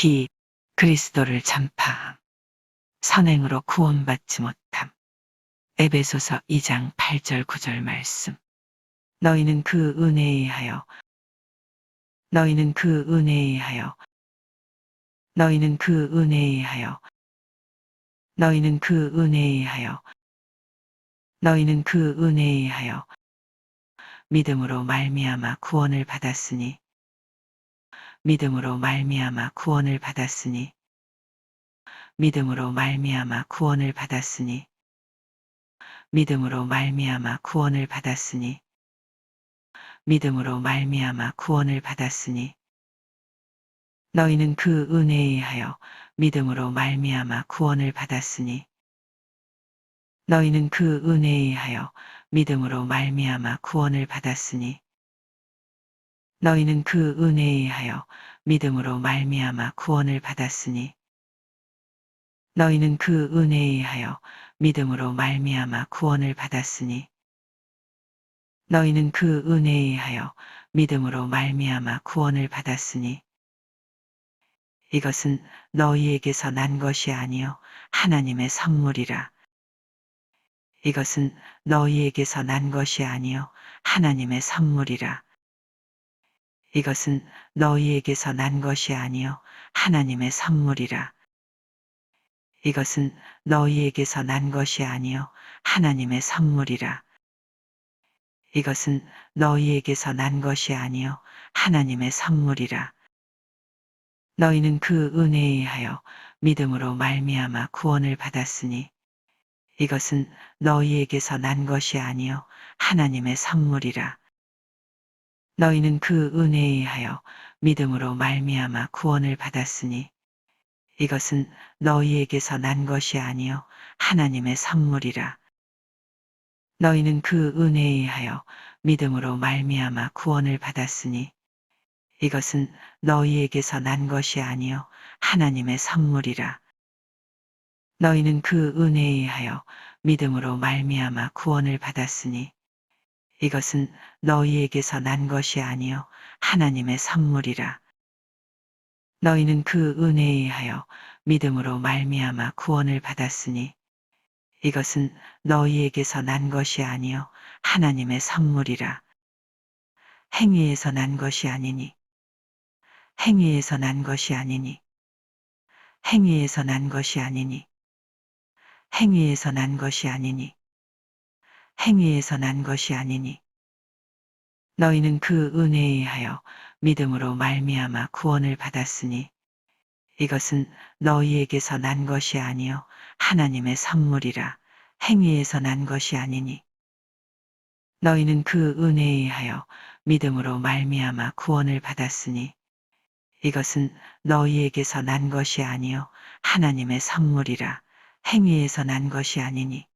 비, 그리스도를 전파함. 선행으로 구원받지 못함. 에베소서 2장 8절 9절 말씀. 너희는 그 은혜에 하여 너희는 그 은혜에 하여 너희는 그 은혜에 하여 너희는 그 은혜에 하여 너희는 그 은혜에 하여 믿음으로 말미암아 구원을 받았으니 믿음으로 말미암아 구원을 받았으니 믿음으로 말미암아 구원을 받았으니 믿음으로 말미암아 구원을 받았으니 믿음으로 말미암아 구원을 받았으니 너희는 그 은혜에 하여 믿음으로 말미암아 구원을 받았으니 너희는 그 은혜에 하여 믿음으로 말미암아 구원을 받았으니 너희는 그 은혜에 하여 믿음으로 말미암아 구원을 받았으니 너희는 그 은혜에 하여 믿음으로 말미암아 구원을 받았으니 너희는 그 은혜에 하여 믿음으로 말미암아 구원을 받았으니 이것은 너희에게서 난 것이 아니요 하나님의 선물이라. 이것은 너희에게서 난 것이 아니요 하나님의 선물이라. 이것은 너희에게서 난 것이 아니요 하나님의 선물이라. 이것은 너희에게서 난 것이 아니요 하나님의 선물이라. 이것은 너희에게서 난 것이 아니요 하나님의 선물이라. 너희는 그 은혜에 하여 믿음으로 말미암아 구원을 받았으니 이것은 너희에게서 난 것이 아니요 하나님의 선물이라. 너희는 그 은혜에 하여 믿음으로 말미암아 구원을 받았으니 이것은 너희에게서 난 것이 아니요 하나님의 선물이라. 너희는 그 은혜에 하여 믿음으로 말미암아 구원을 받았으니 이것은 너희에게서 난 것이 아니요 하나님의 선물이라. 너희는 그 은혜에 하여 믿음으로 말미암아 구원을 받았으니 이것은 너희에게서 난 것이 아니요 하나님의 선물이라. 너희는 그 은혜에 하여 믿음으로 말미암아 구원을 받았으니 이것은 너희에게서 난 것이 아니요 하나님의 선물이라. 행위에서 난 것이 아니니 행위에서 난 것이 아니니 행위에서 난 것이 아니니 행위에서 난 것이 아니니 행위에서 난 것이 아니니 너희는 그 은혜에 하여 믿음으로 말미암아 구원을 받았으니 이것은 너희에게서 난 것이 아니요 하나님의 선물이라. 행위에서 난 것이 아니니 너희는 그 은혜에 하여 믿음으로 말미암아 구원을 받았으니 이것은 너희에게서 난 것이 아니요 하나님의 선물이라. 행위에서 난 것이 아니니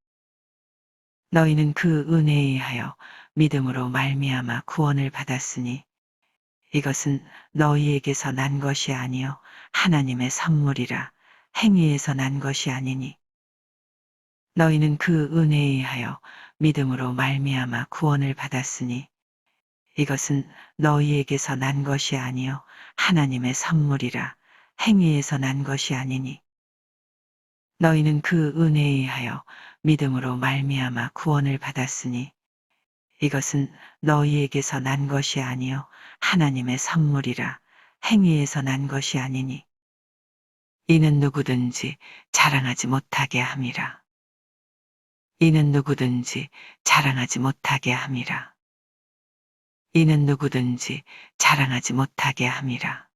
너희는 그 은혜에 하여 믿음으로 말미암아 구원을 받았으니 이것은 너희에게서 난 것이 아니요 하나님의 선물이라. 행위에서 난 것이 아니니 너희는 그 은혜에 하여 믿음으로 말미암아 구원을 받았으니 이것은 너희에게서 난 것이 아니요 하나님의 선물이라. 행위에서 난 것이 아니니 너희는 그 은혜에 하여 믿음으로 말미암아 구원을 받았으니 이것은 너희에게서 난 것이 아니요 하나님의 선물이라. 행위에서 난 것이 아니니 이는 누구든지 자랑하지 못하게 함이라. 이는 누구든지 자랑하지 못하게 함이라. 이는 누구든지 자랑하지 못하게 함이라.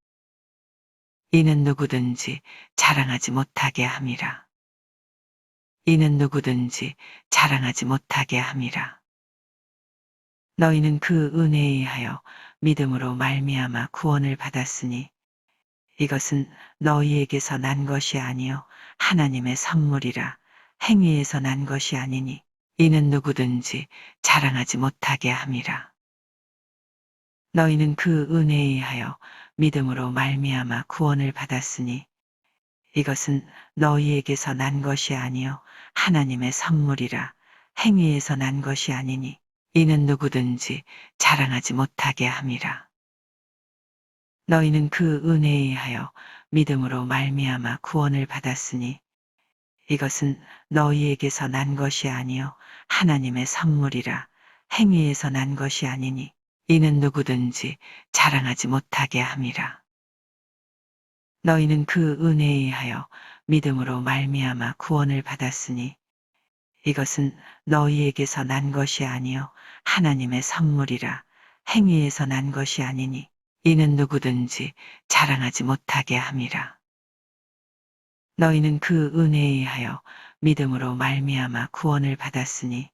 이는 누구든지 자랑하지 못하게 함이라. 이는 누구든지 자랑하지 못하게 함이라. 너희는 그 은혜에 하여 믿음으로 말미암아 구원을 받았으니 이것은 너희에게서 난 것이 아니요 하나님의 선물이라. 행위에서 난 것이 아니니 이는 누구든지 자랑하지 못하게 함이라. 너희는 그 은혜에 하여 믿음으로 말미암아 구원을 받았으니 이것은 너희에게서 난 것이 아니요 하나님의 선물이라. 행위에서 난 것이 아니니 이는 누구든지 자랑하지 못하게 함이라. 너희는 그 은혜에 하여 믿음으로 말미암아 구원을 받았으니 이것은 너희에게서 난 것이 아니요 하나님의 선물이라. 행위에서 난 것이 아니니 이는 누구든지 자랑하지 못하게 함이라. 너희는 그 은혜에 의하여 믿음으로 말미암아 구원을 받았으니 이것은 너희에게서 난 것이 아니요 하나님의 선물이라. 행위에서 난 것이 아니니 이는 누구든지 자랑하지 못하게 함이라. 너희는 그 은혜에 의하여 믿음으로 말미암아 구원을 받았으니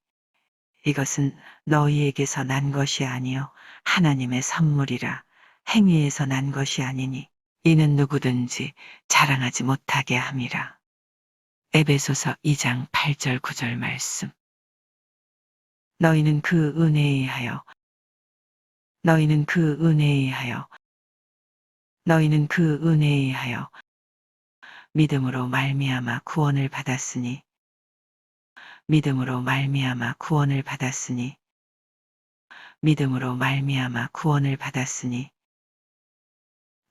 이것은 너희에게서 난 것이 아니요 하나님의 선물이라. 행위에서 난 것이 아니니 이는 누구든지 자랑하지 못하게 함이라. 에베소서 2장 8절 9절 말씀. 너희는 그 은혜에 의하여 너희는 그 은혜에 의하여 너희는 그 은혜에 의하여 믿음으로 말미암아 구원을 받았으니 믿음으로 말미암아 구원을 받았으니 믿음으로 말미암아 구원을 받았으니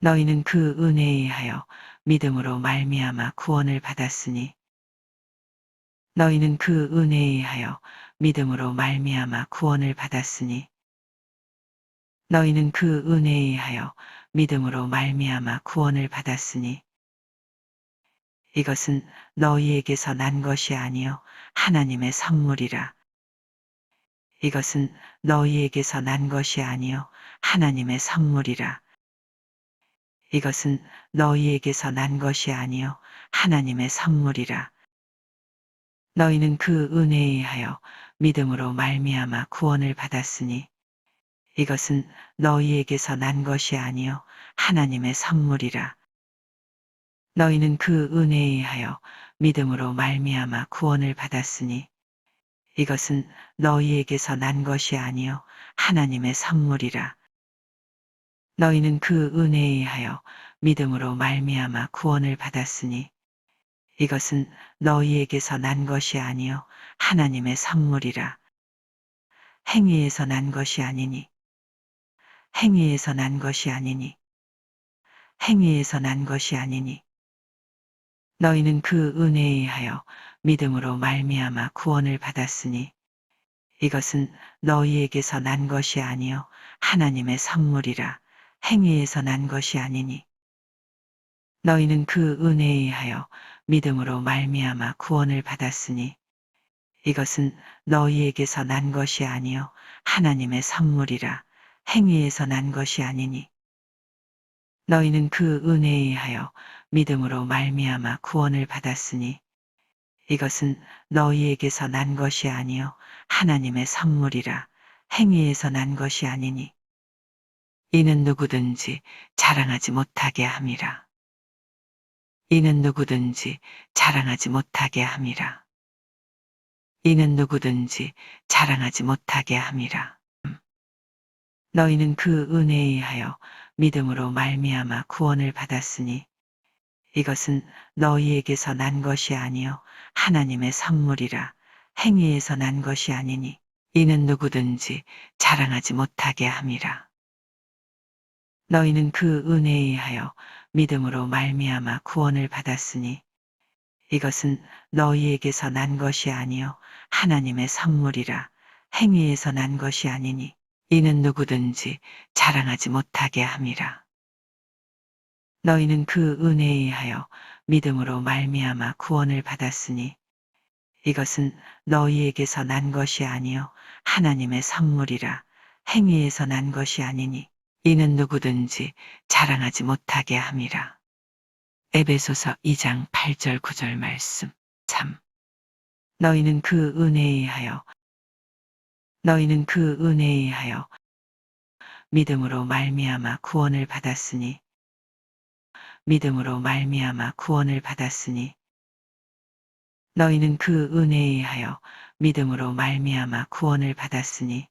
너희는 그 은혜에 의하여 믿음으로 말미암아 구원을 받았으니 너희는 그 은혜에 의하여 믿음으로 말미암아 구원을 받았으니 너희는 그 은혜에 의하여 믿음으로 말미암아 구원을 받았으니 이것은 너희에게서 난 것이 아니요 하나님의 선물이라. 이것은 너희에게서 난 것이 아니요 하나님의 선물이라. 이것은 너희에게서 난 것이 아니요 하나님의 선물이라. 너희는 그 은혜에 의하여 믿음으로 말미암아 구원을 받았으니 이것은 너희에게서 난 것이 아니요 하나님의 선물이라. 너희는 그 은혜에 의하여 믿음으로 말미암아 구원을 받았으니 이것은 너희에게서 난 것이 아니요 하나님의 선물이라. 너희는 그 은혜에 의하여 믿음으로 말미암아 구원을 받았으니 이것은 너희에게서 난 것이 아니요 하나님의 선물이라. 행위에서 난 것이 아니니 행위에서 난 것이 아니니 행위에서 난 것이 아니니 너희는 그 은혜에 의하여 믿음으로 말미암아 구원을 받았으니 이것은 너희에게서 난 것이 아니요 하나님의 선물이라. 행위에서 난 것이 아니니 너희는 그 은혜에 의하여 믿음으로 말미암아 구원을 받았으니 이것은 너희에게서 난 것이 아니요 하나님의 선물이라. 행위에서 난 것이 아니니 너희는 그 은혜에 의하여 믿음으로 말미암아 구원을 받았으니 이것은 너희에게서 난 것이 아니요 하나님의 선물이라. 행위에서 난 것이 아니니 이는 누구든지 자랑하지 못하게 함이라. 이는 누구든지 자랑하지 못하게 함이라. 이는 누구든지 자랑하지 못하게 함이라. 너희는 그 은혜에 의하여 믿음으로 말미암아 구원을 받았으니 이것은 너희에게서 난 것이 아니요 하나님의 선물이라. 행위에서 난 것이 아니니 이는 누구든지 자랑하지 못하게 함이라. 너희는 그 은혜에 의하여 믿음으로 말미암아 구원을 받았으니 이것은 너희에게서 난 것이 아니요 하나님의 선물이라. 행위에서 난 것이 아니니 이는 누구든지 자랑하지 못하게 함이라. 너희는 그 은혜에 의하여 믿음으로 말미암아 구원을 받았으니 이것은 너희에게서 난 것이 아니요 하나님의 선물이라. 행위에서 난 것이 아니니 이는 누구든지 자랑하지 못하게 함이라. 에베소서 2장 8절 9절 말씀. 3. 너희는 그 은혜에 의하여 너희는 그 은혜에 의하여 믿음으로 말미암아 구원을 받았으니 믿음으로 말미암아 구원을 받았으니 너희는 그 은혜에 의하여 믿음으로 말미암아 구원을 받았으니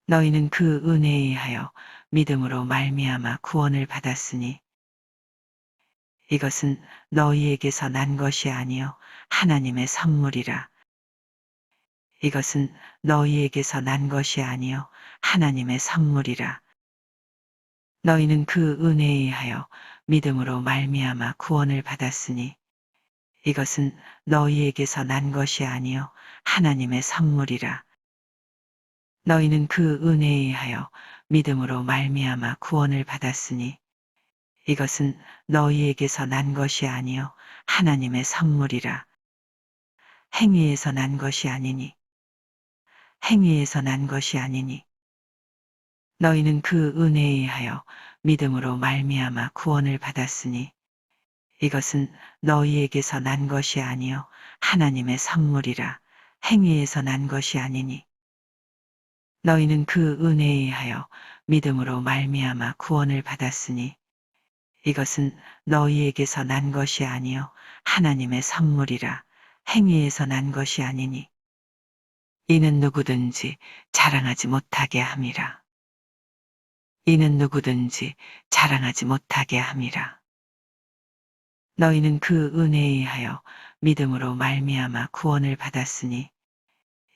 너희는 그 은혜에 의하여 믿음으로 말미암아 구원을 받았으니 이것은 너희에게서 난 것이 아니요 하나님의 선물이라. 이것은 너희에게서 난 것이 아니요 하나님의 선물이라. 너희는 그 은혜에 의하여 믿음으로 말미암아 구원을 받았으니 이것은 너희에게서 난 것이 아니요 하나님의 선물이라. 너희는 그 은혜에 의하여 믿음으로 말미암아 구원을 받았으니 이것은 너희에게서 난 것이 아니요 하나님의 선물이라. 행위에서 난 것이 아니니 행위에서 난 것이 아니니 너희는 그 은혜에 의하여 믿음으로 말미암아 구원을 받았으니 이것은 너희에게서 난 것이 아니요 하나님의 선물이라. 행위에서 난 것이 아니니 너희는 그 은혜에 의하여 믿음으로 말미암아 구원을 받았으니 이것은 너희에게서 난 것이 아니요 하나님의 선물이라. 행위에서 난 것이 아니니 이는 누구든지 자랑하지 못하게 함이라. 이는 누구든지 자랑하지 못하게 함이라. 너희는 그 은혜에 의하여 믿음으로 말미암아 구원을 받았으니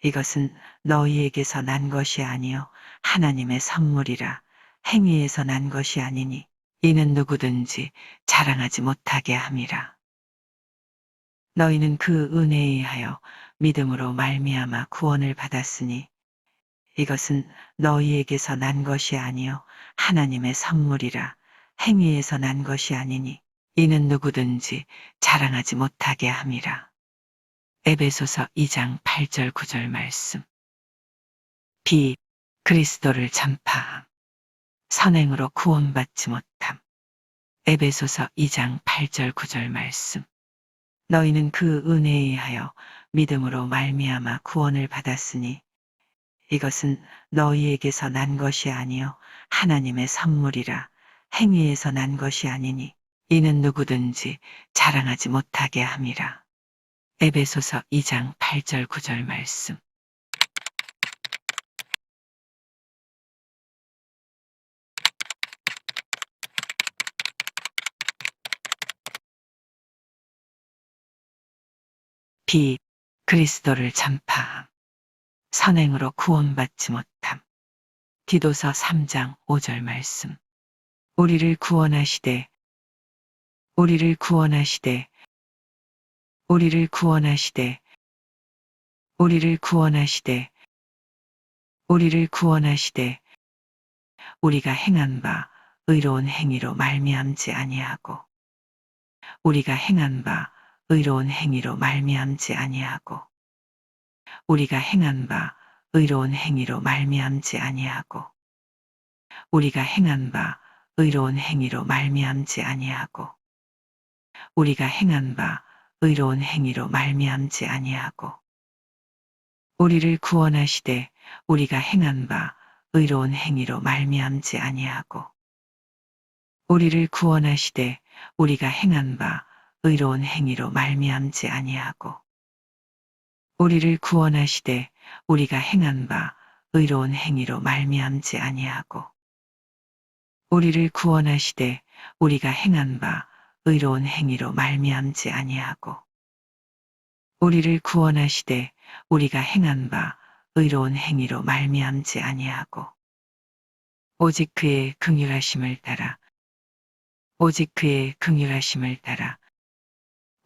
이것은 너희에게서 난 것이 아니요 하나님의 선물이라. 행위에서 난 것이 아니니 이는 누구든지 자랑하지 못하게 함이라. 너희는 그 은혜에 의하여 믿음으로 말미암아 구원을 받았으니 이것은 너희에게서 난 것이 아니요 하나님의 선물이라. 행위에서 난 것이 아니니 이는 누구든지 자랑하지 못하게 함이라. 에베소서 2장 8절 9절 말씀. 비 그리스도를 전파함. 선행으로 구원받지 못함. 에베소서 2장 8절 9절 말씀. 너희는 그 은혜에 의하여 믿음으로 말미암아 구원을 받았으니 이것은 너희에게서 난 것이 아니요 하나님의 선물이라. 행위에서 난 것이 아니니 이는 누구든지 자랑하지 못하게 함이라. 에베소서 2장 8절 9절 말씀. 비 그리스도를 전파함. 선행으로 구원받지 못함. 디도서 3장 5절 말씀. 우리를 구원하시되 우리를 구원하시되 우리를 구원하시되 우리를 구원하시되 우리를 구원하시되 우리가 행한 바 의로운 행위로 말미암지 아니하고 우리가 행한 바 의로운 행위로 말미암지 아니하고 우리가 행한 바 의로운 행위로 말미암지 아니하고 우리가 행한 바 의로운 행위로 말미암지 아니하고 우리가 행한 바 의로운 행위로 말미암지 아니하고 우리를 구원하시되 우리가 행한 바 의로운 행위로 말미암지 아니하고 우리를 구원하시되 우리가 행한 바 의로운 행위로 말미암지 아니하고 우리를 구원하시되 우리가 행한 바 의로운 행위로 말미암지 아니하고 우리를 구원하시되 우리가 행한 바 의로운 행위로 말미암지 아니하고 우리를 구원하시되 우리가 행한 바 의로운 행위로 말미암지 아니하고 오직 그의 긍휼하심을 따라 오직 그의 긍휼하심을 따라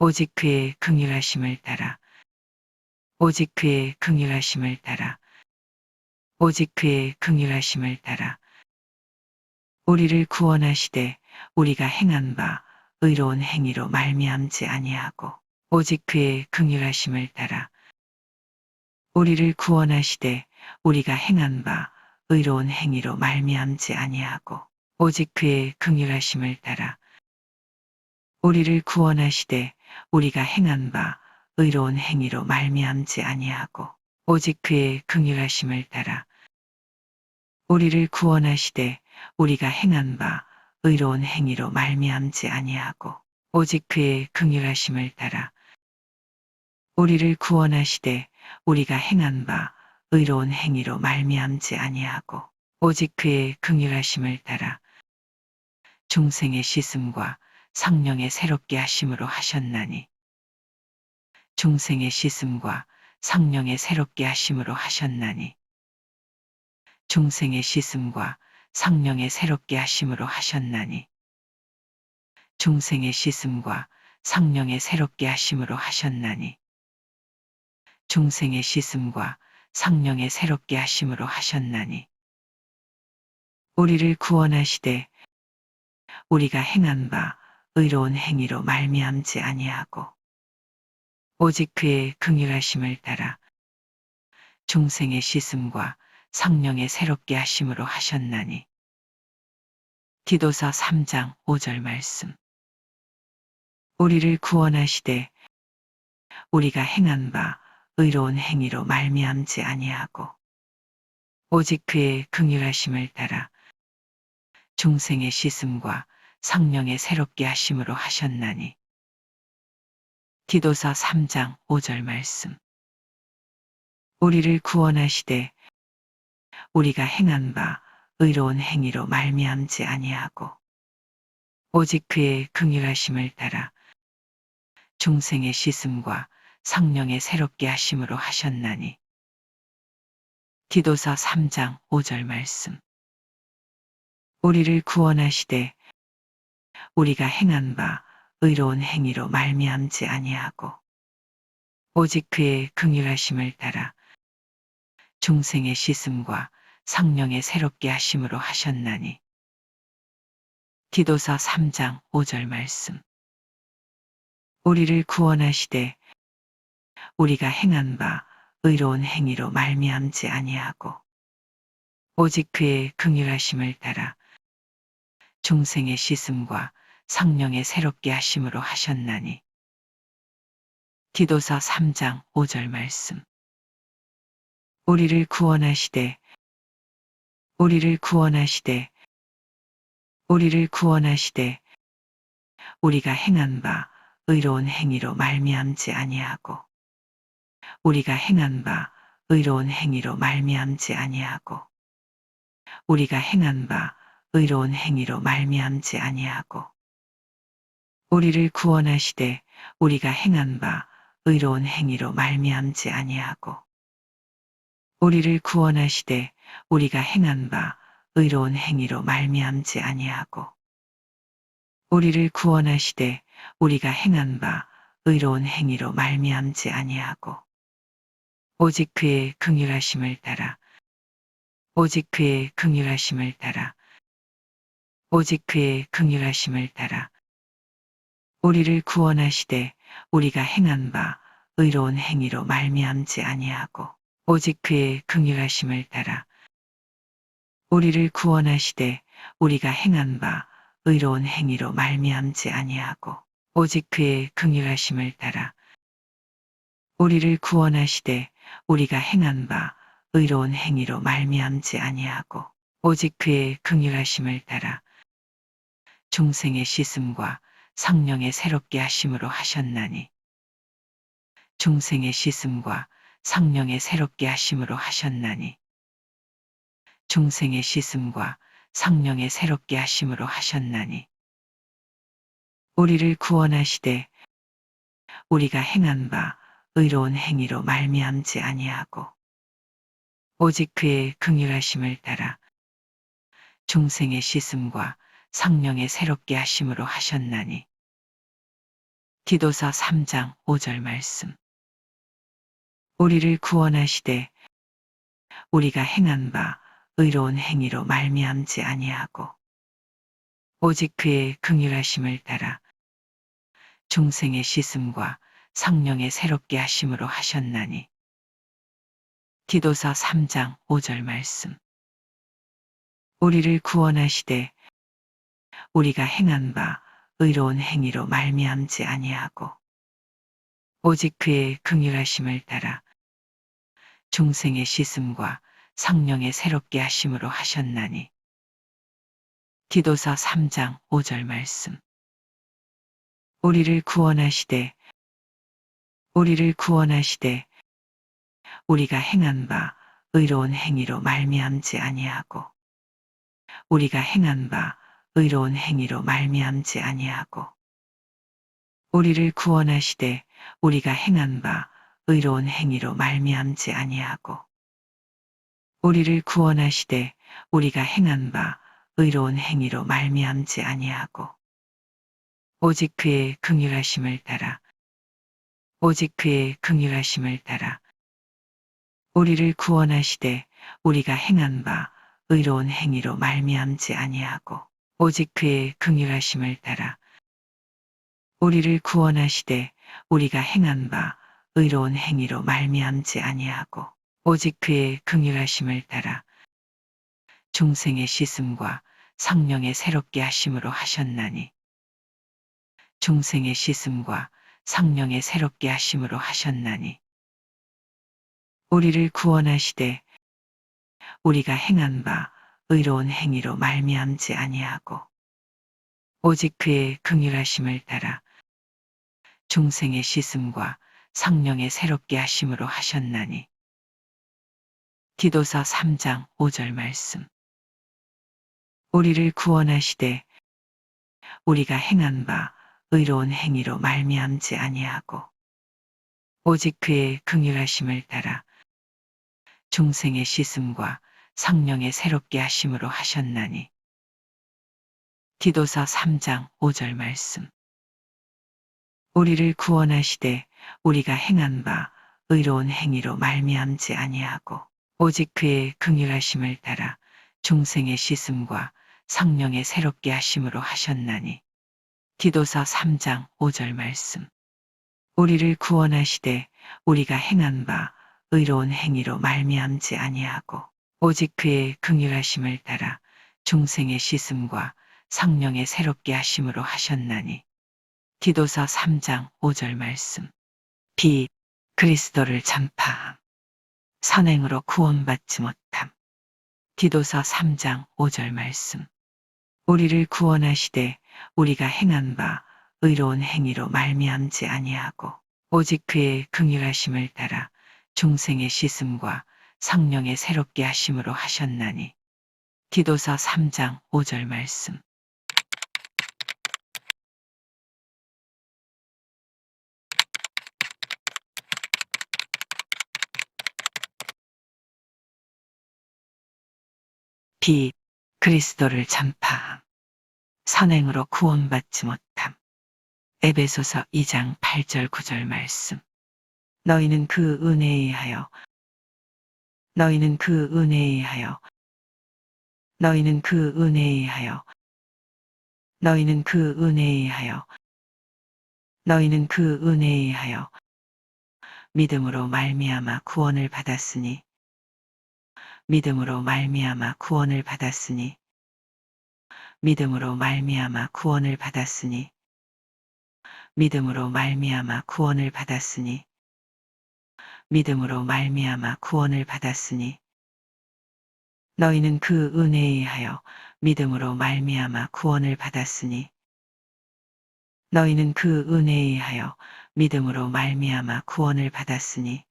오직 그의 긍휼하심을 따라 오직 그의 긍휼하심을 따라 오직 그의 긍휼하심을 따라 우리를 구원하시되 우리가 행한 바 의로운 행위로 말미암지 아니하고 오직 그의 긍휼하심을 따라 우리를 구원하시되 우리가 행한 바 의로운 행위로 말미암지 아니하고 오직 그의 긍휼하심을 따라 우리를 구원하시되 우리가 행한 바 의로운 행위로 말미암지 아니하고 오직 그의 긍휼하심을 따라 우리를 구원하시되 우리가 행한 바 의로운 행위로 말미암지 아니하고 오직 그의 긍휼하심을 따라 우리를 구원하시되 우리가 행한 바 의로운 행위로 말미암지 아니하고 오직 그의 긍휼하심을 따라 중생의 씻음과 성령의 새롭게 하심으로 하셨나니 중생의 씻음과 성령의 새롭게 하심으로 하셨나니 중생의 씻음과 상령에 새롭게 하심으로 하셨나니 중생의 씻음과 상령에 새롭게 하심으로 하셨나니 중생의 씻음과 상령에 새롭게 하심으로 하셨나니 우리를 구원하시되 우리가 행한 바 의로운 행위로 말미암지 아니하고 오직 그의 긍휼하심을 따라 중생의 씻음과 상령에 새롭게 하심으로 하셨나니 디도서 3장 5절 말씀. 우리를 구원하시되 우리가 행한 바 의로운 행위로 말미암지 아니하고 오직 그의 긍휼하심을 따라 중생의 씻음과 상령에 새롭게 하심으로 하셨나니 디도서 3장 5절 말씀. 우리를 구원하시되 우리가 행한 바 의로운 행위로 말미암지 아니하고 오직 그의 긍휼하심을 따라 중생의 씻음과 상령에 새롭게 하심으로 하셨나니 디도서 3장 5절 말씀. 우리를 구원하시되 우리가 행한 바 의로운 행위로 말미암지 아니하고 오직 그의 긍휼하심을 따라 중생의 씻음과 상령에 새롭게 하심으로 하셨나니 디도서 3장 5절 말씀. 우리를 구원하시되 우리가 행한 바 의로운 행위로 말미암지 아니하고 오직 그의 긍휼하심을 따라 중생의 씻음과 상령에 새롭게 하심으로 하셨나니 디도서 3장 5절 말씀. 우리를 구원하시되 우리를 구원하시되 우리를 구원하시되 우리가 행한 바 의로운 행위로 말미암지 아니하고 우리가 행한 바 의로운 행위로 말미암지 아니하고 우리가 행한 바 의로운 행위로 말미암지 아니하고 우리를 구원하시되 우리가 행한 바 의로운 행위로 말미암지 아니하고 우리를 구원하시되 우리가 행한 바 의로운 행위로 말미암지 아니하고 우리를 구원하시되 우리가 행한 바 의로운 행위로 말미암지 아니하고 오직 그의 긍휼하심을 따라 오직 그의 긍휼하심을 따라 오직 그의 긍휼하심을 따라 우리를 구원하시되 우리가 행한 바 의로운 행위로 말미암지 아니하고 오직 그의 긍휼하심을 따라 우리를 구원하시되 우리가 행한 바 의로운 행위로 말미암지 아니하고 오직 그의 긍휼하심을 따라 우리를 구원하시되 우리가 행한 바 의로운 행위로 말미암지 아니하고 오직 그의 긍휼하심을 따라 중생의 씻음과 상령에 새롭게 하심으로 하셨나니 중생의 씻음과 상령에 새롭게 하심으로 하셨나니 중생의 씻음과 상령에 새롭게 하심으로 하셨나니 우리를 구원하시되 우리가 행한 바 의로운 행위로 말미암지 아니하고 오직 그의 긍휼하심을 따라 중생의 씻음과 상령에 새롭게 하심으로 하셨나니 디도서 3장 5절 말씀. 우리를 구원하시되 우리가 행한 바 의로운 행위로 말미암지 아니하고 오직 그의 긍휼하심을 따라 중생의 씻음과 상령에 새롭게 하심으로 하셨나니 디도서 3장 5절 말씀. 우리를 구원하시되 우리가 행한 바 의로운 행위로 말미암지 아니하고 오직 그의 긍휼하심을 따라 중생의 씻음과 상령에 새롭게 하심으로 하셨나니 디도서 3장 5절 말씀. 우리를 구원하시되 우리를 구원하시되 우리가 행한 바 의로운 행위로 말미암지 아니하고 우리가 행한 바 의로운 행위로 말미암지 아니하고 우리를 구원하시되 우리가 행한 바 의로운 행위로 말미암지 아니하고 우리를 구원하시되 우리가 행한 바 의로운 행위로 말미암지 아니하고 오직 그의 긍휼하심을 따라 오직 그의 긍휼하심을 따라 우리를 구원하시되 우리가 행한 바 의로운 행위로 말미암지 아니하고 오직 그의 긍휼하심을 따라 우리를 구원하시되 우리가 행한 바 의로운 행위로 말미암지 아니하고 오직 그의 긍휼하심을 따라 중생의 씻음과 성령의 새롭게 하심으로 하셨나니 중생의 씻음과 성령의 새롭게 하심으로 하셨나니 우리를 구원하시되 우리가 행한 바 의로운 행위로 말미암지 아니하고 오직 그의 긍휼하심을 따라 중생의 씻음과 성령의 새롭게 하심으로 하셨나니 디도서 3장 5절 말씀 우리를 구원하시되 우리가 행한 바 의로운 행위로 말미암지 아니하고 오직 그의 긍휼하심을 따라 중생의 씻음과 성령의 새롭게 하심으로 하셨나니 디도서 3장 5절 말씀 우리를 구원하시되 우리가 행한 바 의로운 행위로 말미암지 아니하고 오직 그의 긍휼하심을 따라 중생의 씻음과 성령의 새롭게 하심으로 하셨나니 디도서 3장 5절 말씀 우리를 구원하시되 우리가 행한 바 의로운 행위로 말미암지 아니하고 오직 그의 긍휼하심을 따라 중생의 씻음과 성령의 새롭게 하심으로 하셨나니 디도서 3장 5절 말씀 비 그리스도를 전파함 선행으로 구원받지 못함 디도서 3장 5절 말씀 우리를 구원하시되 우리가 행한 바 의로운 행위로 말미암지 아니하고 오직 그의 긍휼하심을 따라 중생의 씻음과 성령의 새롭게 하심으로 하셨나니 디도서 3장 5절 말씀 비 그리스도를 전파함 선행으로 구원받지 못함 에베소서 2장 8절 9절 말씀 너희는 그 은혜에 의하여 너희는 그 은혜에 의하여 너희는 그 은혜에 의하여 너희는 그 은혜에 의하여 너희는 그 은혜에 의하여 믿음으로 말미암아 구원을 받았으니 믿음으로 말미암아 구원을 받았으니 믿음으로 말미암아 구원을 받았으니 믿음으로 말미암아 구원을 받았으니 믿음으로 말미암아 구원을 받았으니 너희는 그 은혜에 의하여 믿음으로 말미암아 구원을 받았으니 너희는 그 은혜에 의하여 믿음으로 말미암아 구원을 받았으니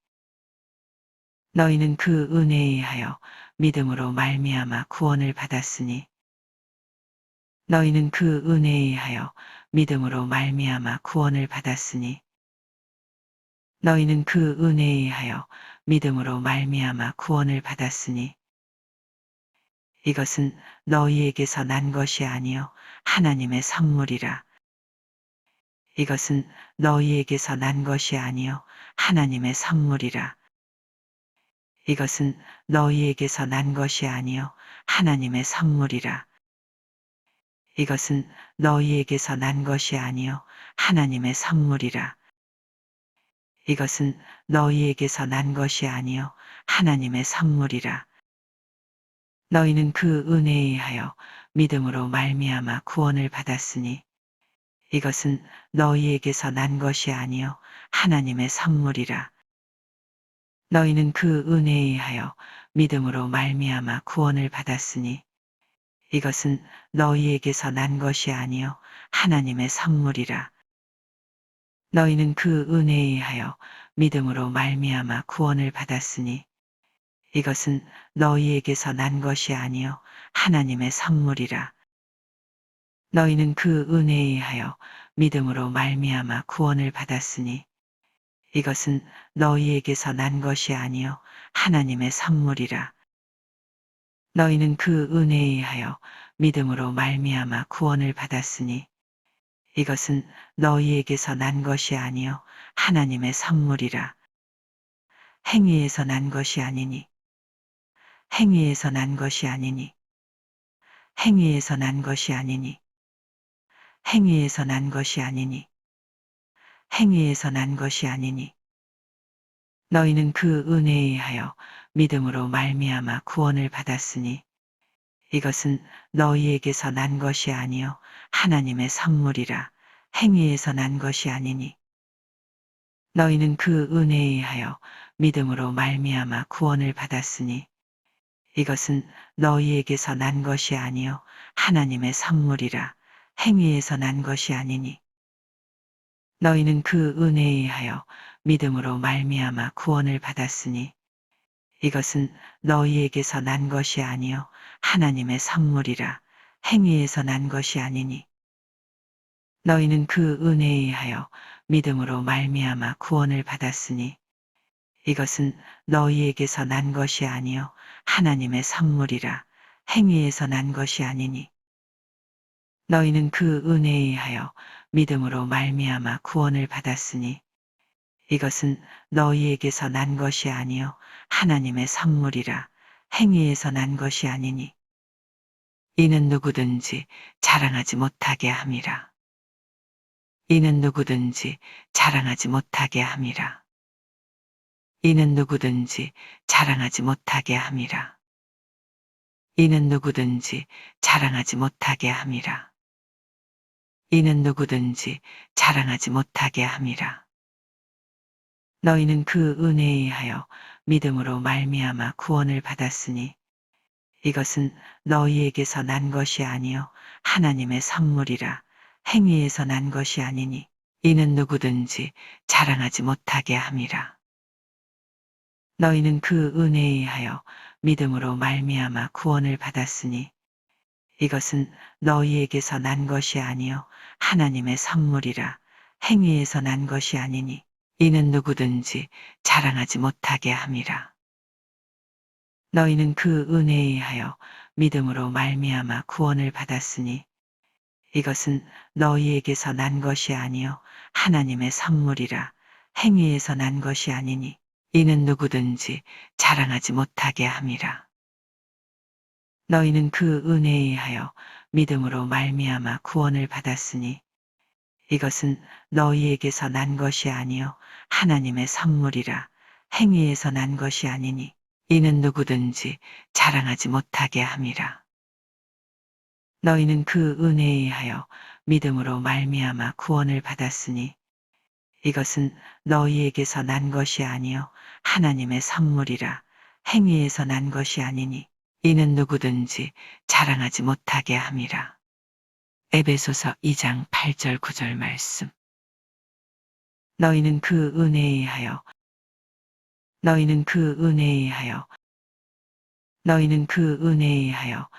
너희는 그 은혜에 의하여 믿음으로 말미암아 구원을 받았으니 너희는 그 은혜에 의하여 믿음으로 말미암아 구원을 받았으니 너희는 그 은혜에 의하여 믿음으로 말미암아 구원을 받았으니 이것은 너희에게서 난 것이 아니요 하나님의 선물이라. 이것은 너희에게서 난 것이 아니요 하나님의 선물이라. 이것은 너희에게서 난 것이 아니요 하나님의 선물이라. 이것은 너희에게서 난 것이 아니요 하나님의 선물이라. 이것은 너희에게서 난 것이 아니요 하나님의 선물이라. 너희는 그 은혜에 의하여 믿음으로 말미암아 구원을 받았으니 이것은 너희에게서 난 것이 아니요 하나님의 선물이라. 너희는 그 은혜에 의하여 믿음으로 말미암아 구원을 받았으니 이것은 너희에게서 난 것이 아니요 하나님의 선물이라. 너희는 그 은혜에 의하여 믿음으로 말미암아 구원을 받았으니 이것은 너희에게서 난 것이 아니요 하나님의 선물이라. 너희는 그 은혜에 의하여 믿음으로 말미암아 구원을 받았으니 이것은 너희에게서 난 것이 아니요 하나님의 선물이라. 너희는 그 은혜에 의하여 믿음으로 말미암아 구원을 받았으니 이것은 너희에게서 난 것이 아니요 하나님의 선물이라. 행위에서 난 것이 아니니 행위에서 난 것이 아니니 행위에서 난 것이 아니니 행위에서 난 것이 아니니 행위에서 난 것이 아니니 너희는 그 은혜에 의하여 믿음으로 말미암아 구원을 받았으니 이것은 너희에게서 난 것이 아니요 하나님의 선물이라. 행위에서 난 것이 아니니 너희는 그 은혜에 의하여 믿음으로 말미암아 구원을 받았으니 이것은 너희에게서 난 것이 아니요 하나님의 선물이라. 행위에서 난 것이 아니니 너희는 그 은혜에 의하여 믿음으로 말미암아 구원을 받았으니 이것은 너희에게서 난 것이 아니요 하나님의 선물이라. 행위에서 난 것이 아니니 너희는 그 은혜에 의하여 믿음으로 말미암아 구원을 받았으니 이것은 너희에게서 난 것이 아니요 하나님의 선물이라. 행위에서 난 것이 아니니 너희는 그 은혜에 의하여 믿음으로 말미암아 구원을 받았으니 이것은 너희에게서 난 것이 아니요 하나님의 선물이라. 행위에서 난 것이 아니니 이는 누구든지 자랑하지 못하게 함이라. 이는 누구든지 자랑하지 못하게 함이라. 이는 누구든지 자랑하지 못하게 함이라. 이는 누구든지 자랑하지 못하게 함이라. 이는 누구든지 자랑하지 못하게 함이라. 너희는 그 은혜에 의하여 믿음으로 말미암아 구원을 받았으니 이것은 너희에게서 난 것이 아니요 하나님의 선물이라. 행위에서 난 것이 아니니 이는 누구든지 자랑하지 못하게 함이라. 너희는 그 은혜에 의하여 믿음으로 말미암아 구원을 받았으니 이것은 너희에게서 난 것이 아니요 하나님의 선물이라. 행위에서 난 것이 아니니 이는 누구든지 자랑하지 못하게 함이라. 너희는 그 은혜에 의하여 믿음으로 말미암아 구원을 받았으니 이것은 너희에게서 난 것이 아니요 하나님의 선물이라. 행위에서 난 것이 아니니 이는 누구든지 자랑하지 못하게 함이라. 너희는 그 은혜에 의하여 믿음으로 말미암아 구원을 받았으니 이것은 너희에게서 난 것이 아니요 하나님의 선물이라. 행위에서 난 것이 아니니 이는 누구든지 자랑하지 못하게 함이라. 너희는 그 은혜에 의하여 믿음으로 말미암아 구원을 받았으니 이것은 너희에게서 난 것이 아니요 하나님의 선물이라. 행위에서 난 것이 아니니 이는 누구든지 자랑하지 못하게 함이라. 에베소서 2장 8절 9절 말씀. 너희는 그 은혜에 의하여 너희는 그 은혜에 의하여 너희는 그 은혜에 의하여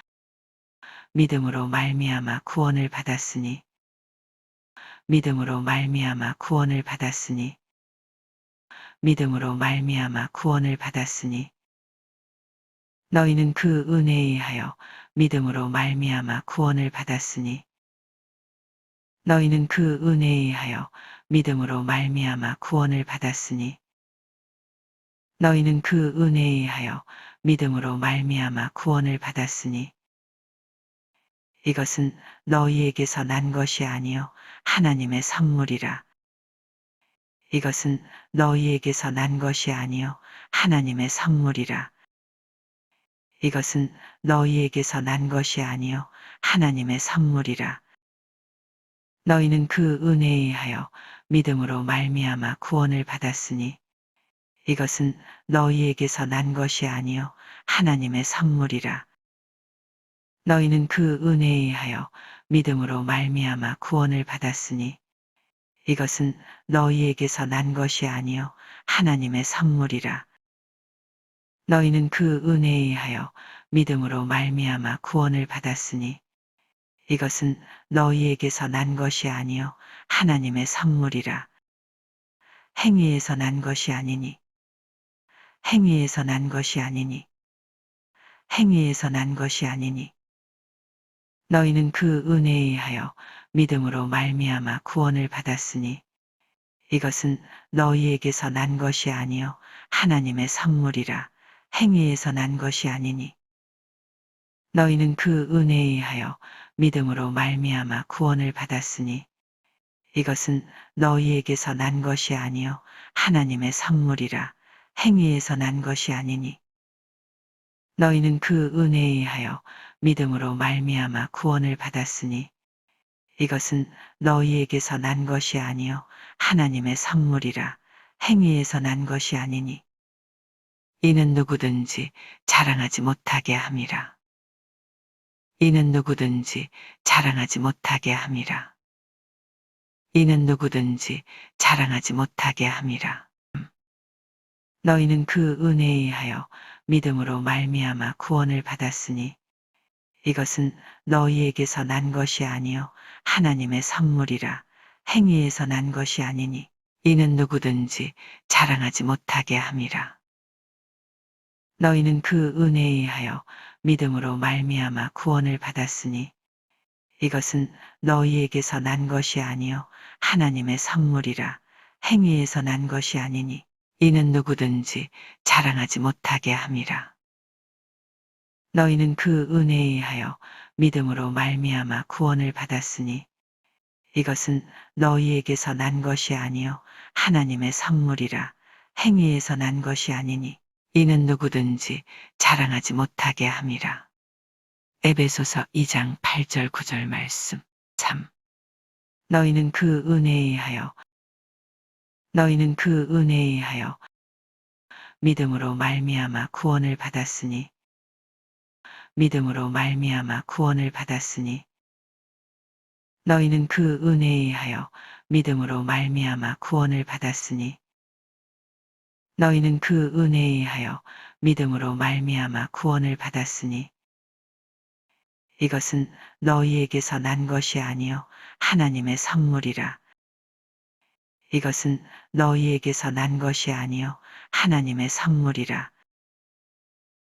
믿음으로 말미암아 구원을 받았으니 믿음으로 말미암아 구원을 받았으니 믿음으로 말미암아 구원을 받았으니 너희는 그 은혜에 의하여 믿음으로 말미암아 구원을 받았으니 너희는 그 은혜에 의하여 믿음으로 말미암아 구원을 받았으니 너희는 그 은혜에 의하여 믿음으로 말미암아 구원을 받았으니 이것은 너희에게서 난 것이 아니요 하나님의 선물이라. 이것은 너희에게서 난 것이 아니요 하나님의 선물이라. 이것은 너희에게서 난 것이 아니요 하나님의 선물이라. 너희는 그 은혜에 의하여 믿음으로 말미암아 구원을 받았으니 이것은 너희에게서 난 것이 아니요 하나님의 선물이라. 너희는 그 은혜에 의하여 믿음으로 말미암아 구원을 받았으니 이것은 너희에게서 난 것이 아니요 하나님의 선물이라. 너희는 그 은혜에 의하여 믿음으로 말미암아 구원을 받았으니 이것은 너희에게서 난 것이 아니요 하나님의 선물이라. 행위에서 난 것이 아니니 행위에서 난 것이 아니니 행위에서 난 것이 아니니 너희는 그 은혜에 의하여 믿음으로 말미암아 구원을 받았으니 이것은 너희에게서 난 것이 아니요 하나님의 선물이라. 행위에서 난 것이 아니니 너희는 그 은혜에 의하여 믿음으로 말미암아 구원을 받았으니 이것은 너희에게서 난 것이 아니요 하나님의 선물이라. 행위에서 난 것이 아니니 너희는 그 은혜에 의하여 믿음으로 말미암아 구원을 받았으니 이것은 너희에게서 난 것이 아니요 하나님의 선물이라. 행위에서 난 것이 아니니 이는 누구든지 자랑하지 못하게 함이라. 이는 누구든지 자랑하지 못하게 함이라. 이는 누구든지 자랑하지 못하게 함이라. 너희는 그 은혜에 의하여 믿음으로 말미암아 구원을 받았으니 이것은 너희에게서 난 것이 아니요 하나님의 선물이라. 행위에서 난 것이 아니니 이는 누구든지 자랑하지 못하게 함이라. 너희는 그 은혜에 의하여 믿음으로 말미암아 구원을 받았으니 이것은 너희에게서 난 것이 아니요 하나님의 선물이라. 행위에서 난 것이 아니니 이는 누구든지 자랑하지 못하게 함이라. 너희는 그 은혜에 의하여 믿음으로 말미암아 구원을 받았으니 이것은 너희에게서 난 것이 아니요 하나님의 선물이라. 행위에서 난 것이 아니니 이는 누구든지 자랑하지 못하게 함이라. 에베소서 2장 8절 9절 말씀. 3. 너희는 그 은혜에 의하여 믿음으로 말미암아 구원을 받았으니 믿음으로 말미암아 구원을 받았으니 너희는 그 은혜에 의하여 믿음으로 말미암아 구원을 받았으니 너희는 그 은혜에 의하여 믿음으로 말미암아 구원을 받았으니 이것은 너희에게서 난 것이 아니요 하나님의 선물이라. 이것은 너희에게서 난 것이 아니요 하나님의 선물이라.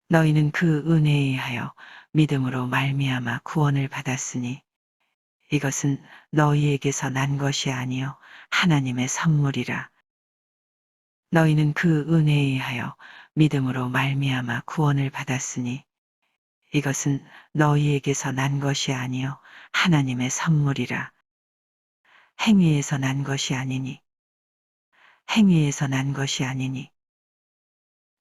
너희는 그 은혜에 의하여 믿음으로 말미암아 구원을 받았으니 이것은 너희에게서 난 것이 아니요 하나님의 선물이라. 너희는 그 은혜에 의하여 믿음으로 말미암아 구원을 받았으니 이것은 너희에게서 난 것이 아니요 하나님의 선물이라. 행위에서 난 것이 아니니 행위에서 난 것이 아니니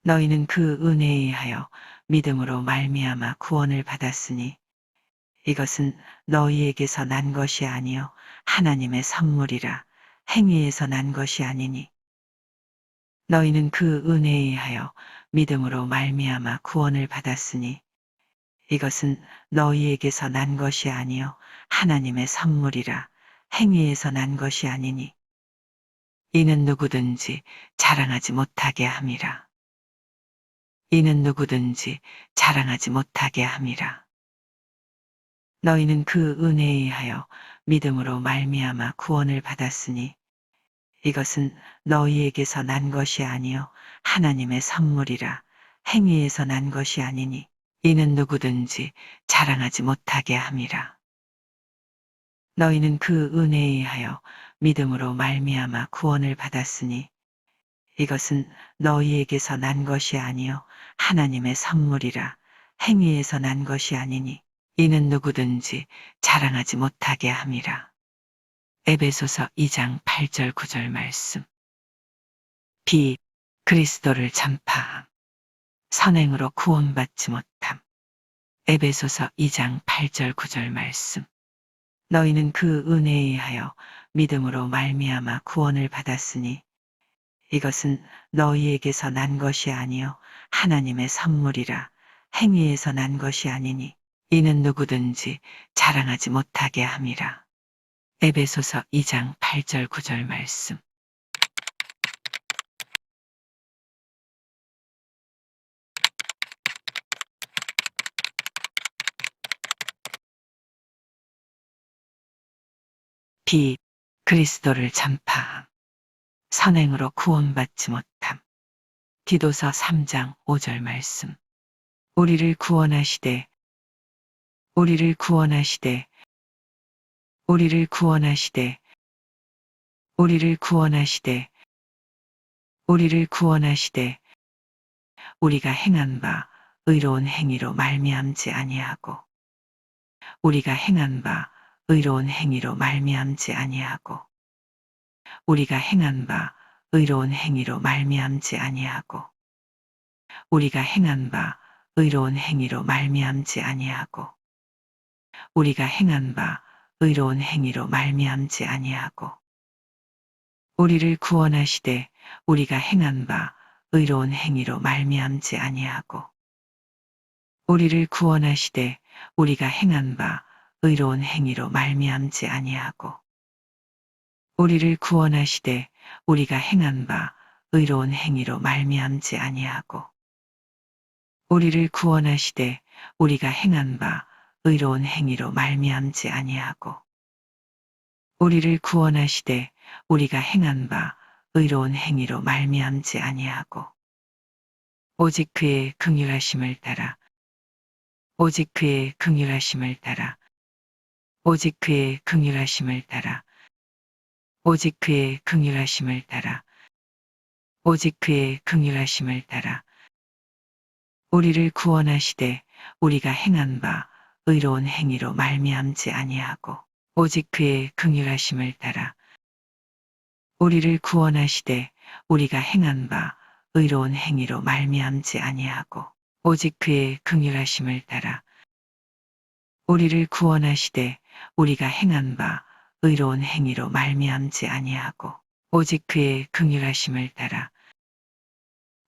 너희는 그 은혜에 의하여 믿음으로 말미암아 구원을 받았으니 이것은 너희에게서 난 것이 아니요 하나님의 선물이라. 행위에서 난 것이 아니니 너희는 그 은혜에 의하여 믿음으로 말미암아 구원을 받았으니 이것은 너희에게서 난 것이 아니요 하나님의 선물이라. 행위에서 난 것이 아니니 이는 누구든지 자랑하지 못하게 함이라. 이는 누구든지 자랑하지 못하게 함이라. 너희는 그 은혜에 의하여 믿음으로 말미암아 구원을 받았으니 이것은 너희에게서 난 것이 아니요 하나님의 선물이라. 행위에서 난 것이 아니니 이는 누구든지 자랑하지 못하게 함이라. 너희는 그 은혜에 의하여 믿음으로 말미암아 구원을 받았으니 이것은 너희에게서 난 것이 아니요 하나님의 선물이라. 행위에서 난 것이 아니니 이는 누구든지 자랑하지 못하게 함이라. 에베소서 2장 8절 9절 말씀. 비 그리스도를 전파함. 선행으로 구원받지 못함. 에베소서 2장 8절 9절 말씀. 비 그리스도를 전파함. 선행으로 구원받지 못함. 에베소서 2장 8절 9절 말씀. 비 그리스도를 전파함. 선행으로 구원받지 못함. 에베소서 2장 8절 9절 말씀. 선행으로 구원받지 못함. 에베소서 2장 8절 9절 말씀. 너희는 그 은혜에 의하여 믿음으로 말미암아 구원을 받았으니 이것은 너희에게서 난 것이 아니요 하나님의 선물이라. 행위에서 난 것이 아니니 이는 누구든지 자랑하지 못하게 함이라. 에베소서 2장 8절 9절 말씀. 비 그리스도를 전파함. 선행으로 구원받지 못함. 디도서 3장 5절 말씀. 우리를 구원하시되 우리를 구원하시되 우리를 구원하시되 우리를 구원하시되 우리를 구원하시되 우리가 행한 바 의로운 행위로 말미암지 아니하고 우리가 행한 바 의로운 행위로 말미암지 아니하고 우리가 행한 바 의로운 행위로 말미암지 아니하고 우리가 행한 바 의로운 행위로 말미암지 아니하고 우리가 행한 바 의로운 행위로 말미암지 아니하고 우리를 구원하시되 우리가 행한 바 의로운 행위로 말미암지 아니하고 우리를 구원하시되 우리가 행한 바 의로운 행위로 말미암지 아니하고 우리를 구원하시되 우리가 행한 바 의로운 행위로 말미암지 아니하고 우리를 구원하시되 우리가 행한 바 의로운 행위로 말미암지 아니하고 우리를 구원하시되 우리가 행한 바 의로운 행위로 말미암지 아니하고 오직 그의 긍휼하심을 따라 오직 그의 긍휼하심을 따라 오직 그의 긍휼하심을 따라 오직 그의 긍휼하심을 따라 오직 그의 긍휼하심을 따라 우리를 구원하시되 우리가 행한 바 의로운 행위로 말미암지 아니하고 오직 그의 긍휼하심을 따라 우리를 구원하시되 우리가 행한 바 의로운 행위로 말미암지 아니하고 오직 그의 긍휼하심을 따라 우리를 구원하시되 우리가 행한 바 의로운 행위로 말미암지 아니하고 오직 그의 긍휼하심을 따라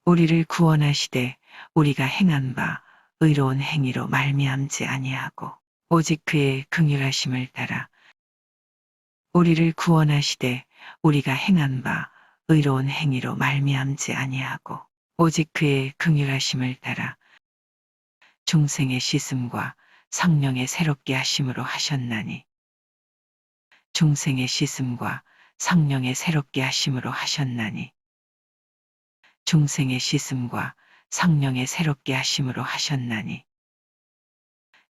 우리를 구원하시되 우리가 행한 바 의로운 행위로 말미암지 아니하고 오직 그의 긍휼하심을 따라 우리를 구원하시되 우리가 행한 바 의로운 행위로 말미암지 아니하고 오직 그의 긍휼하심을 따라 중생의 씻음과 성령의 새롭게 하심으로 하셨나니 중생의 씻음과 성령의 새롭게 하심으로 하셨나니 중생의 씻음과 성령의 새롭게 하심으로 하셨나니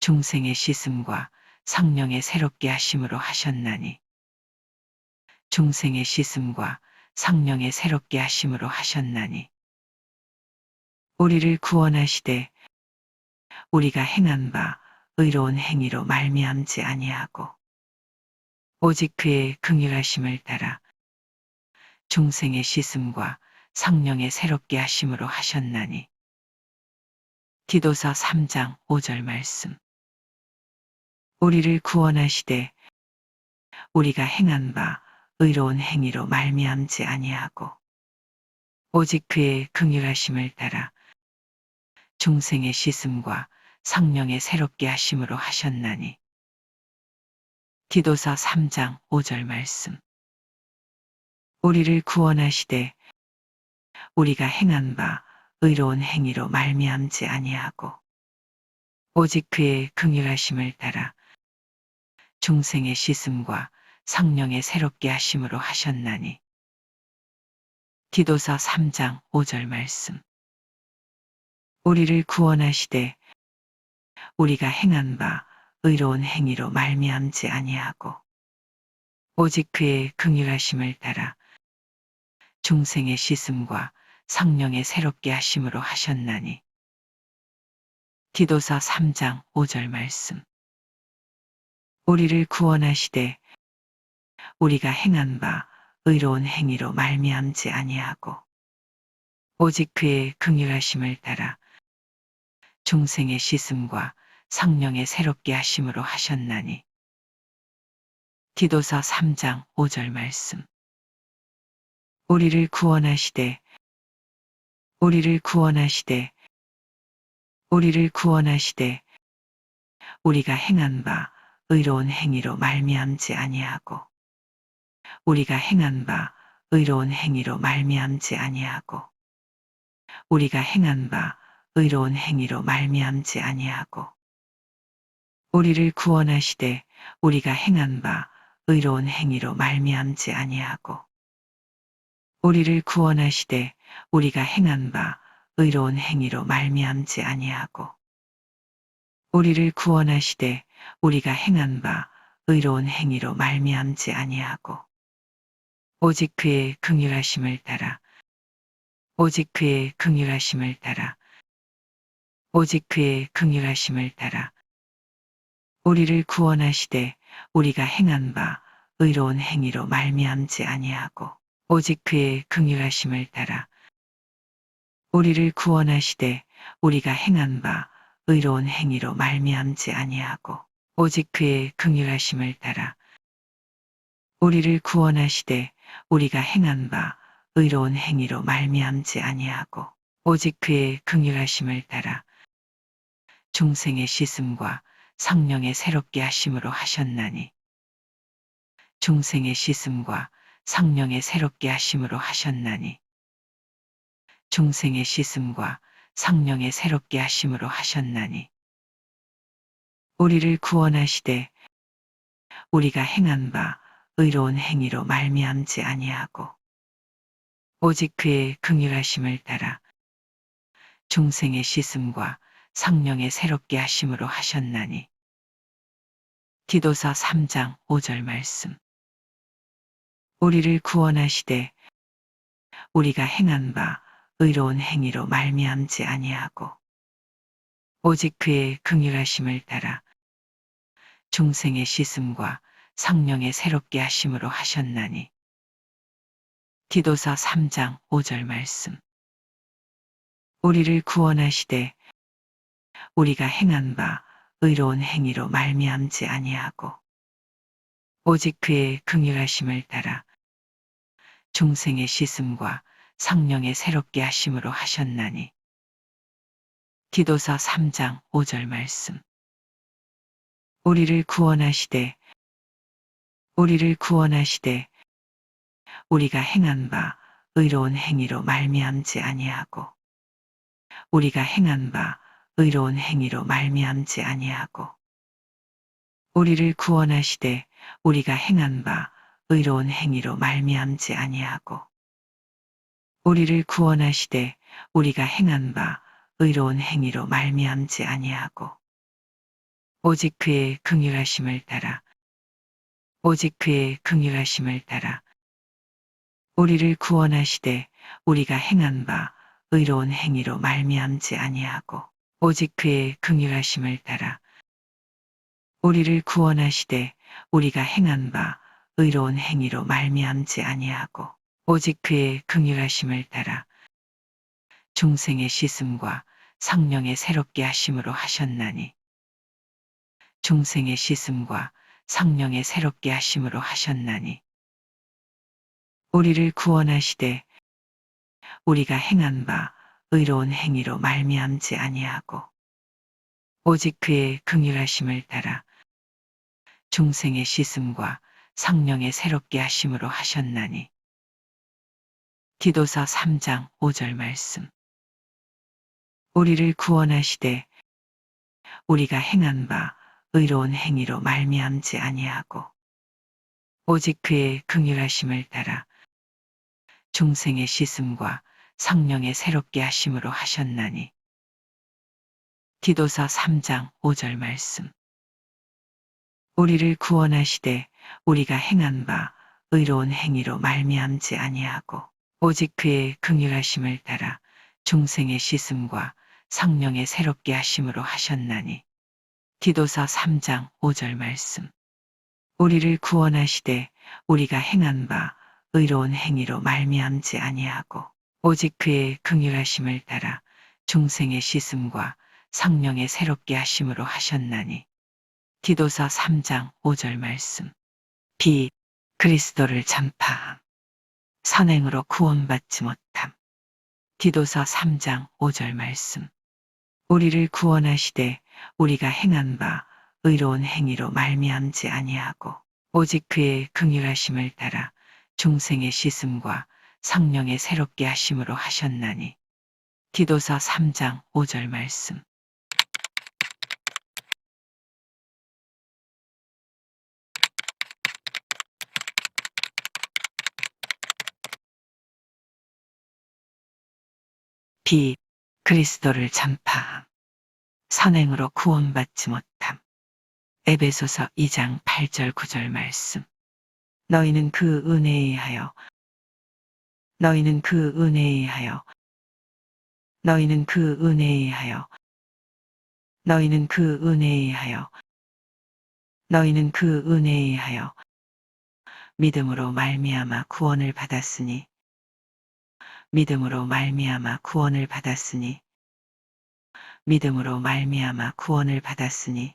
중생의 씻음과 성령의 새롭게 하심으로 하셨나니 중생의 씻음과 성령의 새롭게 하심으로 하셨나니 우리를 구원하시되 우리가 행한 바 의로운 행위로 말미암지 아니하고 오직 그의 긍휼하심을 따라 중생의 씻음과 성령의 새롭게 하심으로 하셨나니 디도서 3장 5절 말씀 우리를 구원하시되 우리가 행한 바 의로운 행위로 말미암지 아니하고 오직 그의 긍휼하심을 따라 중생의 씻음과 성령의 새롭게 하심으로 하셨나니 디도서 3장 5절 말씀 우리를 구원하시되 우리가 행한 바 의로운 행위로 말미암지 아니하고 오직 그의 긍휼하심을 따라 중생의 씻음과 성령의 새롭게 하심으로 하셨나니 디도서 3장 5절 말씀 우리를 구원하시되 우리가 행한 바 의로운 행위로 말미암지 아니하고 오직 그의 긍휼하심을 따라 중생의 씻음과 성령의 새롭게 하심으로 하셨나니 디도서 3장 5절 말씀 우리를 구원하시되 우리가 행한 바 의로운 행위로 말미암지 아니하고 오직 그의 긍휼하심을 따라 중생의 씻음과 성령의 새롭게 하심으로 하셨나니 디도서 3장 5절 말씀 우리를 구원하시되 우리를 구원하시되 우리를 구원하시되 우리가 행한 바 의로운 행위로 말미암지 아니하고 우리가 행한 바 의로운 행위로 말미암지 아니하고 우리가 행한 바 의로운 행위로 말미암지 아니하고 우리를 구원하시되 우리가 행한 바 의로운 행위로 말미암지 아니하고 우리를 구원하시되 우리가 행한 바 의로운 행위로 말미암지 아니하고 우리를 구원하시되 우리가 행한 바 의로운 행위로 말미암지 아니하고 오직 그의 긍휼하심을 따라 오직 그의 긍휼하심을 따라 오직 그의 긍휼하심을 따라 우리를 구원하시되 우리가 행한 바 의로운 행위로 말미암지 아니하고 오직 그의 긍휼하심을 따라 우리를 구원하시되 우리가 행한 바 의로운 행위로 말미암지 아니하고 오직 그의 긍휼하심을 따라 우리를 구원하시되 우리가 행한 바 의로운 행위로 말미암지 아니하고 오직 그의 긍휼하심을 따라 중생의 씻음과 성령의 새롭게 하심으로 하셨나니 중생의 씻음과 성령의 새롭게 하심으로 하셨나니 중생의 씻음과 성령의 새롭게 하심으로 하셨나니 우리를 구원하시되 우리가 행한 바 의로운 행위로 말미암지 아니하고 오직 그의 긍휼하심을 따라 중생의 씻음과 성령의 새롭게 하심으로 하셨나니 디도서 3장 5절 말씀 우리를 구원하시되 우리가 행한 바 의로운 행위로 말미암지 아니하고 오직 그의 긍휼하심을 따라 중생의 씻음과 성령의 새롭게 하심으로 하셨나니 디도서 3장 5절 말씀 우리를 구원하시되 우리가 행한 바 의로운 행위로 말미암지 아니하고 오직 그의 긍휼하심을 따라 중생의 씻음과 성령의 새롭게 하심으로 하셨나니 디도서 3장 5절 말씀 우리를 구원하시되 우리를 구원하시되 우리가 행한 바 의로운 행위로 말미암지 아니하고 우리가 행한 바 의로운 행위로 말미암지 아니하고 우리를 구원하시되 우리가 행한 바 의로운 행위로 말미암지 아니하고 우리를 구원하시되 우리가 행한 바 의로운 행위로 말미암지 아니하고 오직 그의 긍휼하심을 따라 오직 그의 긍휼하심을 따라 우리를 구원하시되 우리가 행한 바 의로운 행위로 말미암지 아니하고 오직 그의 긍휼하심을 따라 우리를 구원하시되 우리가 행한 바 의로운 행위로 말미암지 아니하고 오직 그의 긍휼하심을 따라 중생의 씻음과 성령의 새롭게 하심으로 하셨나니 중생의 씻음과 성령의 새롭게 하심으로 하셨나니 우리를 구원하시되 우리가 행한 바 의로운 행위로 말미암지 아니하고 오직 그의 긍휼하심을 따라 중생의 씻음과 성령의 새롭게 하심으로 하셨나니 디도서 3장 5절 말씀 우리를 구원하시되 우리가 행한 바 의로운 행위로 말미암지 아니하고 오직 그의 긍휼하심을 따라 중생의 씻음과 성령의 새롭게 하심으로 하셨나니 디도서 3장 5절 말씀 우리를 구원하시되 우리가 행한 바 의로운 행위로 말미암지 아니하고 오직 그의 긍휼하심을 따라 중생의 씻음과 성령의 새롭게 하심으로 하셨나니 디도서 3장 5절 말씀 우리를 구원하시되 우리가 행한 바 의로운 행위로 말미암지 아니하고 오직 그의 긍휼하심을 따라 중생의 씻음과 성령의 새롭게 하심으로 하셨나니 디도서 3장 5절 말씀 비 그리스도를 전파함 선행으로 구원받지 못함 디도서 3장 5절 말씀 우리를 구원하시되 우리가 행한 바 의로운 행위로 말미암지 아니하고 오직 그의 긍휼하심을 따라 중생의 씻음과 성령의 새롭게 하심으로 하셨나니 디도서 3장 5절 말씀 비 그리스도를 전파함 선행으로 구원받지 못함. 에베소서 2장 8절 9절 말씀. 너희는 그 은혜에 하여 너희는 그 은혜에 하여 너희는 그 은혜에 하여 너희는 그 은혜에 하여 너희는 그 은혜에 하여 믿음으로 말미암아 구원을 받았으니 믿음으로 말미암아 구원을 받았으니 믿음으로 말미암아 구원을 받았으니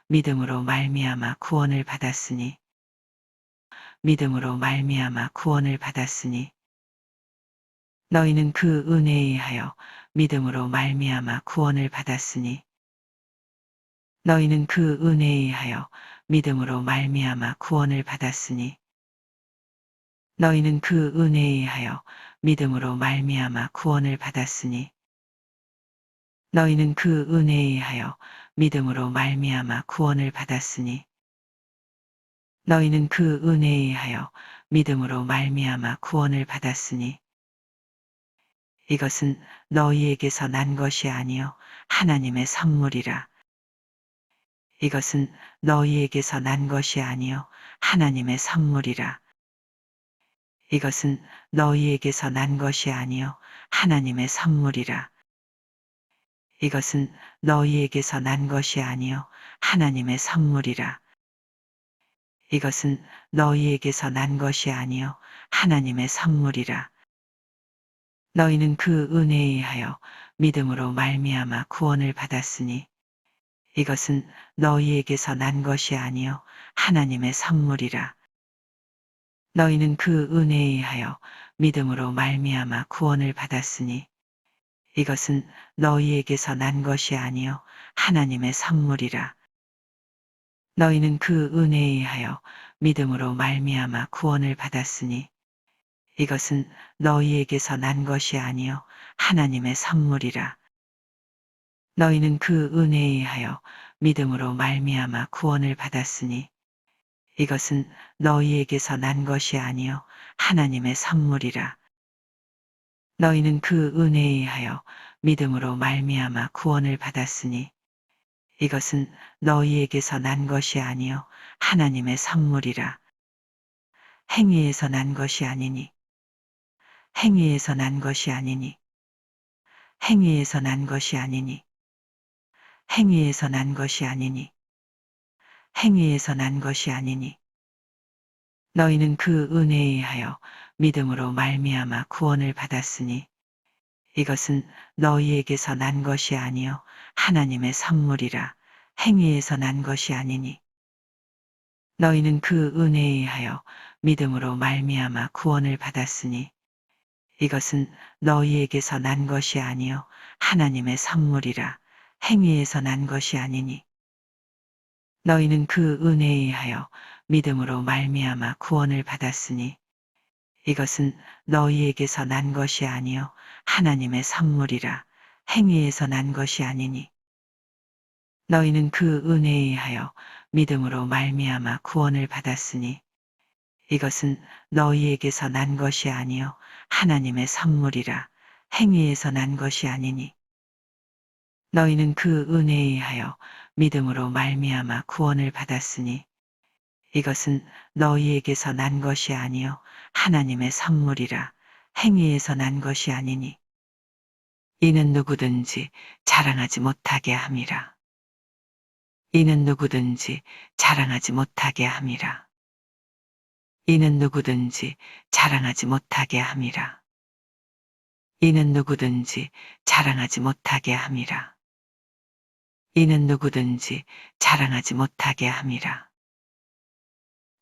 믿음으로 말미암아 구원을 받았으니 믿음으로 말미암아 구원을 받았으니 너희는 그 은혜에 하여 믿음으로 말미암아 구원을 받았으니 너희는 그 은혜에 하여 믿음으로 말미암아 구원을 받았으니 너희는 그 은혜에 하여 믿음으로 말미암아 구원을 받았으니 너희는 그 은혜에 하여 믿음으로 말미암아 구원을 받았으니 너희는 그 은혜에 하여 믿음으로 말미암아 구원을 받았으니 이것은 너희에게서 난 것이 아니요 하나님의 선물이라. 이것은 너희에게서 난 것이 아니요 하나님의 선물이라. 이것은 너희에게서 난 것이 아니요 하나님의 선물이라. 이것은 너희에게서 난 것이 아니요 하나님의 선물이라. 이것은 너희에게서 난 것이 아니요 하나님의 선물이라. 너희는 그 은혜에 하여 믿음으로 말미암아 구원을 받았으니 이것은 너희에게서 난 것이 아니요 하나님의 선물이라. 너희는 그 은혜에 하여 믿음으로 말미암아 구원을 받았으니 이것은 너희에게서 난 것이 아니요 하나님의 선물이라. 너희는 그 은혜에 하여 믿음으로 말미암아 구원을 받았으니 이것은 너희에게서 난 것이 아니요 하나님의 선물이라. 너희는 그 은혜에 하여 믿음으로 말미암아 구원을 받았으니 이것은 너희에게서 난 것이 아니요 하나님의 선물이라. 너희는 그 은혜에 하여 믿음으로 말미암아 구원을 받았으니 이것은 너희에게서 난 것이 아니요 하나님의 선물이라. 행위에서 난 것이 아니니 행위에서 난 것이 아니니 행위에서 난 것이 아니니 행위에서 난 것이 아니니 행위에서 난 것이 아니니 너희는 그 은혜에 하여 믿음으로 말미암아 구원을 받았으니 이것은 너희에게서 난 것이 아니요 하나님의 선물이라. 행위에서 난 것이 아니니 너희는 그 은혜에 하여 믿음으로 말미암아 구원을 받았으니 이것은 너희에게서 난 것이 아니요 하나님의 선물이라. 행위에서 난 것이 아니니 너희는 그 은혜에 하여 믿음으로 말미암아 구원을 받았으니 이것은 너희에게서 난 것이 아니요 하나님의 선물이라. 행위에서 난 것이 아니니 너희는 그 은혜에 하여 믿음으로 말미암아 구원을 받았으니 이것은 너희에게서 난 것이 아니요 하나님의 선물이라. 행위에서 난 것이 아니니 너희는 그 은혜에 하여 믿음으로 말미암아 구원을 받았으니 이것은 너희에게서 난 것이 아니요 하나님의 선물이라. 행위에서 난 것이 아니니 이는 누구든지 자랑하지 못하게 함이라. 이는 누구든지 자랑하지 못하게 함이라. 이는 누구든지 자랑하지 못하게 함이라. 이는 누구든지 자랑하지 못하게 함이라. 이는 누구든지 자랑하지 못하게 함이라.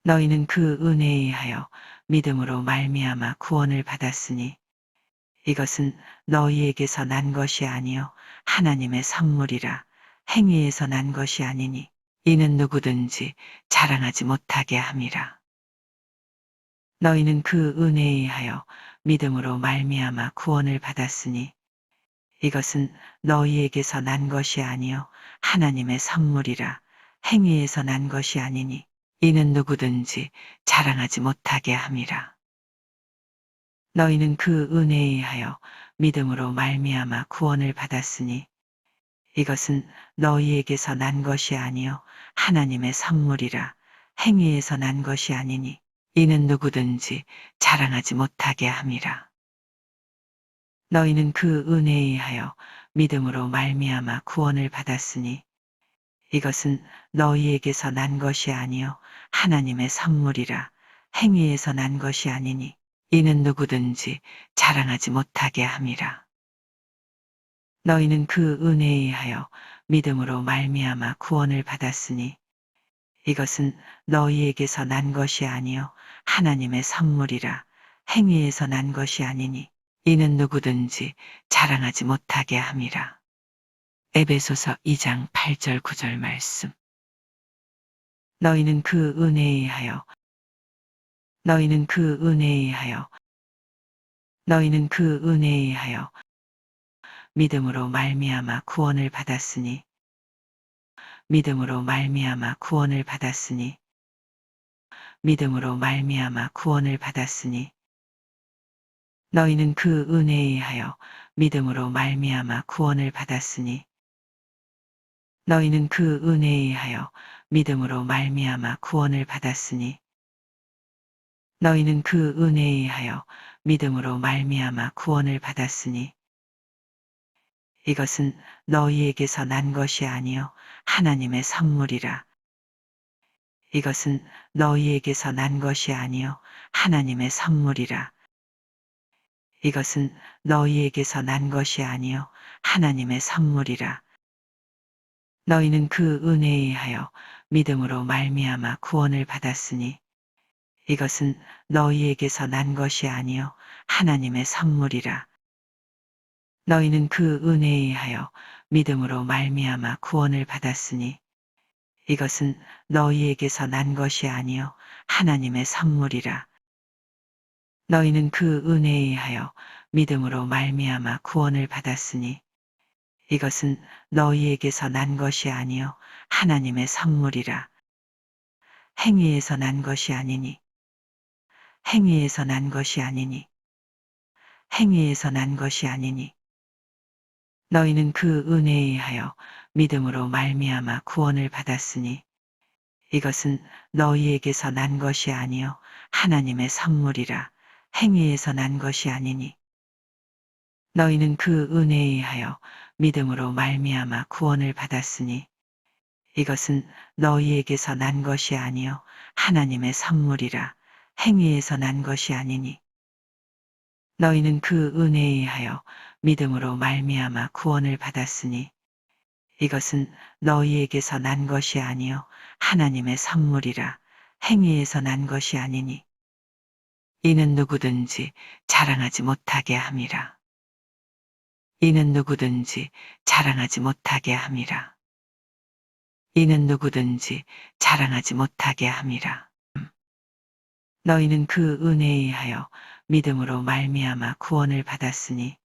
너희는 그 은혜에 하여 믿음으로 말미암아 구원을 받았으니 이것은 너희에게서 난 것이 아니요 하나님의 선물이라. 행위에서 난 것이 아니니 이는 누구든지 자랑하지 못하게 함이라. 너희는 그 은혜에 하여 믿음으로 말미암아 구원을 받았으니 이것은 너희에게서 난 것이 아니요 하나님의 선물이라. 행위에서 난 것이 아니니 이는 누구든지 자랑하지 못하게 함이라. 너희는 그 은혜에 하여 믿음으로 말미암아 구원을 받았으니 이것은 너희에게서 난 것이 아니요 하나님의 선물이라. 행위에서 난 것이 아니니 이는 누구든지 자랑하지 못하게 함이라. 너희는 그 은혜에 의하여 믿음으로 말미암아 구원을 받았으니 이것은 너희에게서 난 것이 아니요 하나님의 선물이라. 행위에서 난 것이 아니니 이는 누구든지 자랑하지 못하게 함이라. 너희는 그 은혜에 의하여 믿음으로 말미암아 구원을 받았으니 이것은 너희에게서 난 것이 아니요 하나님의 선물이라. 행위에서 난 것이 아니니 이는 누구든지 자랑하지 못하게 함이라. 에베소서 2장 8절 9절 말씀. 너희는 그 은혜에 의하여 너희는 그 은혜에 의하여 너희는 그 은혜에 의하여 믿음으로 말미암아 구원을 받았으니 믿음으로 말미암아 구원을 받았으니 믿음으로 말미암아 구원을 받았으니 너희는 그 은혜에 의하여 믿음으로 말미암아 구원을 받았으니 너희는 그 은혜에 의하여 믿음으로 말미암아 구원을 받았으니 너희는 그 은혜에 의하여 믿음으로 말미암아 구원을 받았으니 이것은 너희에게서 난 것이 아니요 하나님의 선물이라. 이것은 너희에게서 난 것이 아니요 하나님의 선물이라. 이것은 너희에게서 난 것이 아니요 하나님의 선물이라. 너희는 그 은혜에 의하여 믿음으로 말미암아 구원을 받았으니 이것은 너희에게서 난 것이 아니요 하나님의 선물이라. 너희는 그 은혜에 의하여 믿음으로 말미암아 구원을 받았으니 이것은 너희에게서 난 것이 아니요 하나님의 선물이라. 너희는 그 은혜에 의하여 믿음으로 말미암아 구원을 받았으니 이것은 너희에게서 난 것이 아니요 하나님의 선물이라. 행위에서 난 것이 아니니 행위에서 난 것이 아니니 행위에서 난 것이 아니니 너희는 그 은혜에 의하여 믿음으로 말미암아 구원을 받았으니 이것은 너희에게서 난 것이 아니요 하나님의 선물이라. 행위에서 난 것이 아니니 너희는 그 은혜에 의하여 믿음으로 말미암아 구원을 받았으니 이것은 너희에게서 난 것이 아니요 하나님의 선물이라. 행위에서 난 것이 아니니 너희는 그 은혜에 의하여 믿음으로 말미암아 구원을 받았으니 이것은 너희에게서 난 것이 아니요 하나님의 선물이라. 행위에서 난 것이 아니니 이는 누구든지 자랑하지 못하게 함이라. 이는 누구든지 자랑하지 못하게 함이라. 이는 누구든지 자랑하지 못하게 함이라. 너희는 그 은혜에 의하여 믿음으로 말미암아 구원을 받았으니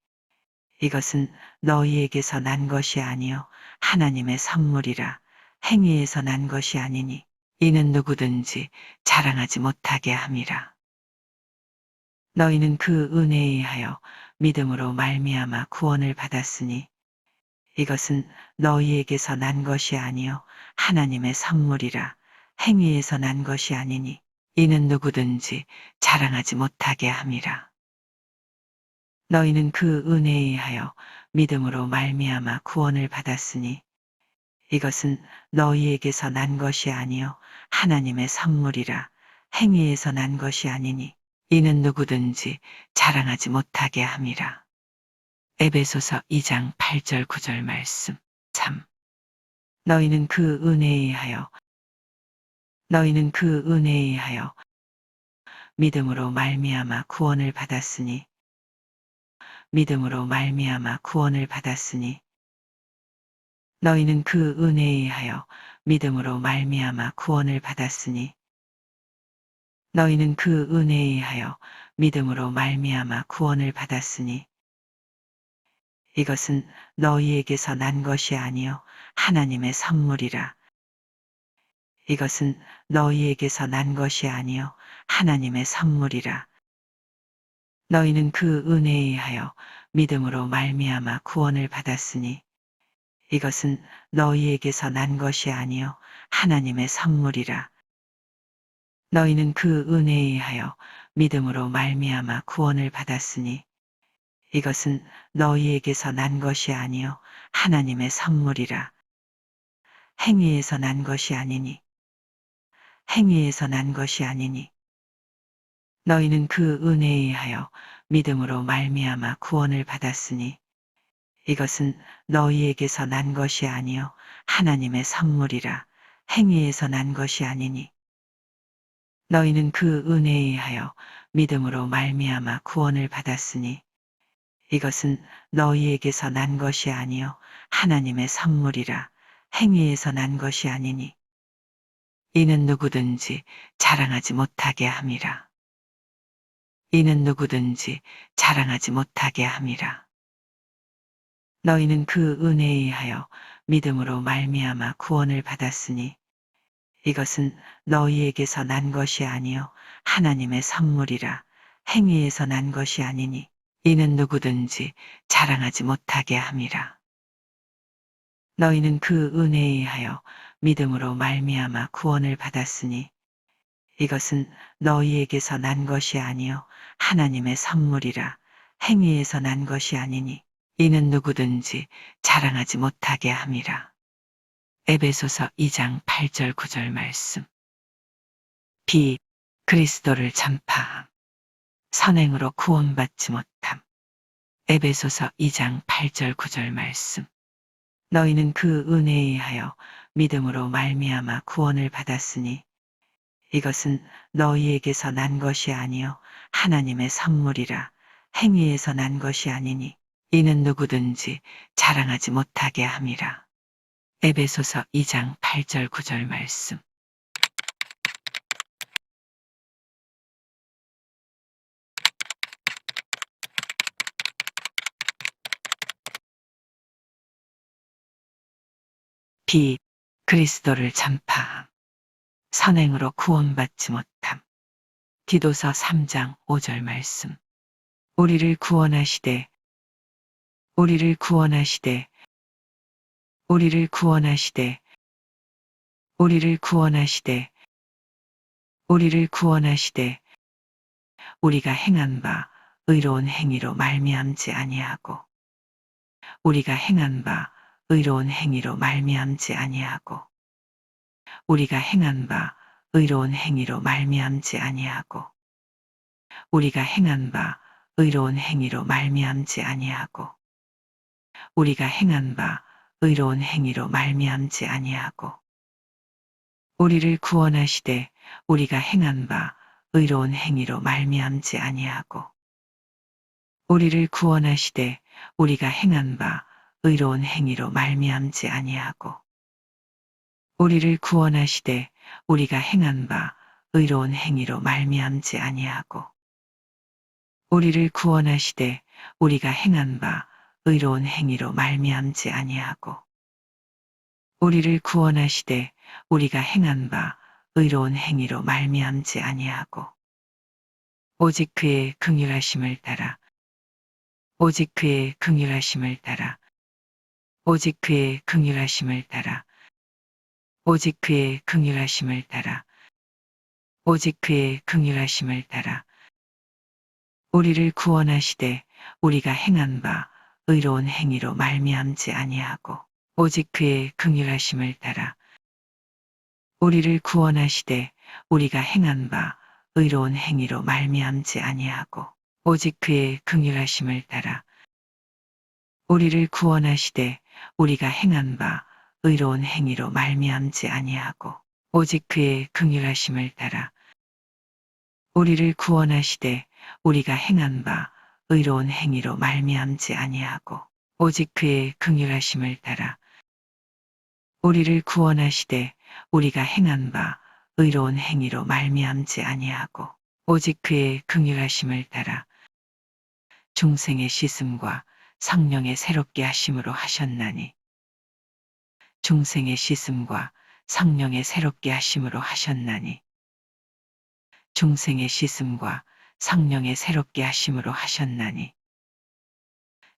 이것은 너희에게서 난 것이 아니요 하나님의 선물이라. 행위에서 난 것이 아니니 이는 누구든지 자랑하지 못하게 함이라. 너희는 그 은혜에 의하여 믿음으로 말미암아 구원을 받았으니 이것은 너희에게서 난 것이 아니요 하나님의 선물이라. 행위에서 난 것이 아니니 이는 누구든지 자랑하지 못하게 함이라. 너희는 그 은혜에 의하여 믿음으로 말미암아 구원을 받았으니 이것은 너희에게서 난 것이 아니요 하나님의 선물이라. 행위에서 난 것이 아니니 이는 누구든지 자랑하지 못하게 함이라. 에베소서 2장 8절 9절 말씀. 3. 너희는 그 은혜에 의하여 너희는 그 은혜에 의하여 믿음으로 말미암아 구원을 받았으니 믿음으로 말미암아 구원을 받았으니 너희는 그 은혜에 의하여 믿음으로 말미암아 구원을 받았으니 너희는 그 은혜에 의하여 믿음으로 말미암아 구원을 받았으니 이것은 너희에게서 난 것이 아니요 하나님의 선물이라. 이것은 너희에게서 난 것이 아니요 하나님의 선물이라. 너희는 그 은혜에 의하여 믿음으로 말미암아 구원을 받았으니 이것은 너희에게서 난 것이 아니요 하나님의 선물이라. 너희는 그 은혜에 의하여 믿음으로 말미암아 구원을 받았으니 이것은 너희에게서 난 것이 아니요 하나님의 선물이라. 행위에서 난 것이 아니니 행위에서 난 것이 아니니 너희는 그 은혜에 의하여 믿음으로 말미암아 구원을 받았으니 이것은 너희에게서 난 것이 아니요 하나님의 선물이라. 행위에서 난 것이 아니니 너희는 그 은혜에 의하여 믿음으로 말미암아 구원을 받았으니 이것은 너희에게서 난 것이 아니요 하나님의 선물이라. 행위에서 난 것이 아니니 이는 누구든지 자랑하지 못하게 함이라. 이는 누구든지 자랑하지 못하게 함이라. 너희는 그 은혜에 의하여 믿음으로 말미암아 구원을 받았으니 이것은 너희에게서 난 것이 아니요 하나님의 선물이라. 행위에서 난 것이 아니니 이는 누구든지 자랑하지 못하게 함이라. 너희는 그 은혜에 의하여 믿음으로 말미암아 구원을 받았으니 이것은 너희에게서 난 것이 아니요 하나님의 선물이라. 행위에서 난 것이 아니니 이는 누구든지 자랑하지 못하게 함이라. 에베소서 2장 8절 9절 말씀. 비 그리스도를 전파함. 선행으로 구원받지 못함. 에베소서 2장 8절 9절 말씀. 너희는 그 은혜에 의하여 믿음으로 말미암아 구원을 받았으니 이것은 너희에게서 난 것이 아니요 하나님의 선물이라. 행위에서 난 것이 아니니 이는 누구든지 자랑하지 못하게 함이라. 에베소서 2장 8절 9절 말씀. 비 그리스도를 전파함. 선행으로 구원받지 못함. 디도서 3장 5절 말씀. 우리를 구원하시되 우리를 구원하시되 우리를 구원하시되 우리를 구원하시되 우리를 구원하시되 우리가 행한 바 의로운 행위로 말미암지 아니하고 우리가 행한 바 의로운 행위로 말미암지 아니하고 우리가 행한 바 의로운 행위로 말미암지 아니하고 우리가 행한 바 의로운 행위로 말미암지 아니하고 우리가 행한 바 의로운 행위로 말미암지 아니하고 우리를 구원하시되 우리가 행한 바 의로운 행위로 말미암지 아니하고 우리를 구원하시되 우리가 행한 바 의로운 행위로 말미암지 아니하고 우리를 구원하시되 우리가 행한 바 의로운 행위로 말미암지 아니하고 우리를 구원하시되 우리가 행한 바 의로운 행위로 말미암지 아니하고 우리를 구원하시되 우리가 행한 바 의로운 행위로 말미암지 아니하고 오직 그의 긍휼하심을 따라 오직 그의 긍휼하심을 따라 오직 그의 긍휼하심을 따라 오직 그의 긍휼하심을 따라 오직 그의 긍휼하심을 따라 우리를 구원하시되 우리가 행한 바 의로운 행위로 말미암지 아니하고 오직 그의 긍휼하심을 따라 우리를 구원하시되 우리가 행한 바 의로운 행위로 말미암지 아니하고 오직 그의 긍휼하심을 따라 우리를 구원하시되 우리가 행한 바 의로운 행위로 말미암지 아니하고 오직 그의 긍휼하심을 따라 우리를 구원하시되 우리가 행한 바 의로운 행위로 말미암지 아니하고 오직 그의 긍휼하심을 따라 우리를 구원하시되 우리가 행한 바 의로운 행위로 말미암지 아니하고 오직 그의 긍휼하심을 따라 중생의 씻음과 성령의 새롭게 하심으로 하셨나니 중생의 씻음과 성령의 새롭게 하심으로 하셨나니 중생의 씻음과 성령의 새롭게 하심으로 하셨나니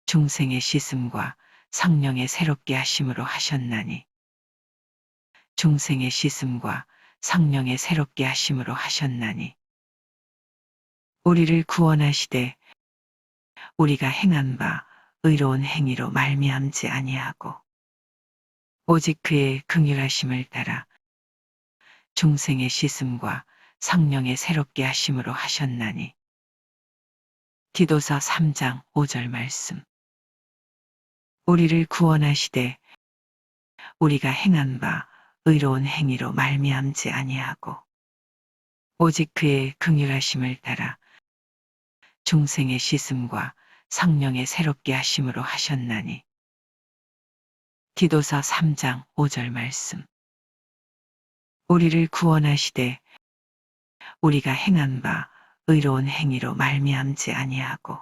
중생의 씻음과 성령의 새롭게 하심으로 하셨나니 중생의 씻음과 성령의 새롭게 하심으로 하셨나니 우리를 구원하시되 우리가 행한 바 의로운 행위로 말미암지 아니하고 오직 그의 긍휼하심을 따라 중생의 씻음과 성령의 새롭게 하심으로 하셨나니 디도서 3장 5절 말씀. 우리를 구원하시되 우리가 행한 바 의로운 행위로 말미암지 아니하고 오직 그의 긍휼하심을 따라 중생의 씻음과 성령의 새롭게 하심으로 하셨나니 디도서 3장 5절 말씀. 우리를 구원하시되 우리가 행한 바 의로운 행위로 말미암지 아니하고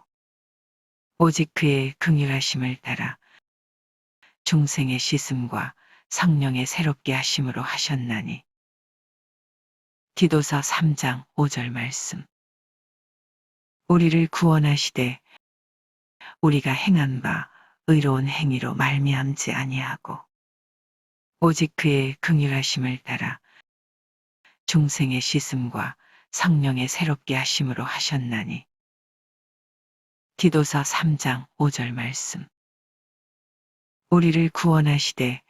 오직 그의 긍휼하심을 따라 중생의 씻음과 성령의 새롭게 하심으로 하셨나니 디도서 3장 5절 말씀. 우리를 구원하시되 우리가 행한 바 의로운 행위로 말미암지 아니하고 오직 그의 긍휼하심을 따라 중생의 씻음과 성령의 새롭게 하심으로 하셨나니 디도서 3장 5절 말씀. 우리를 구원하시되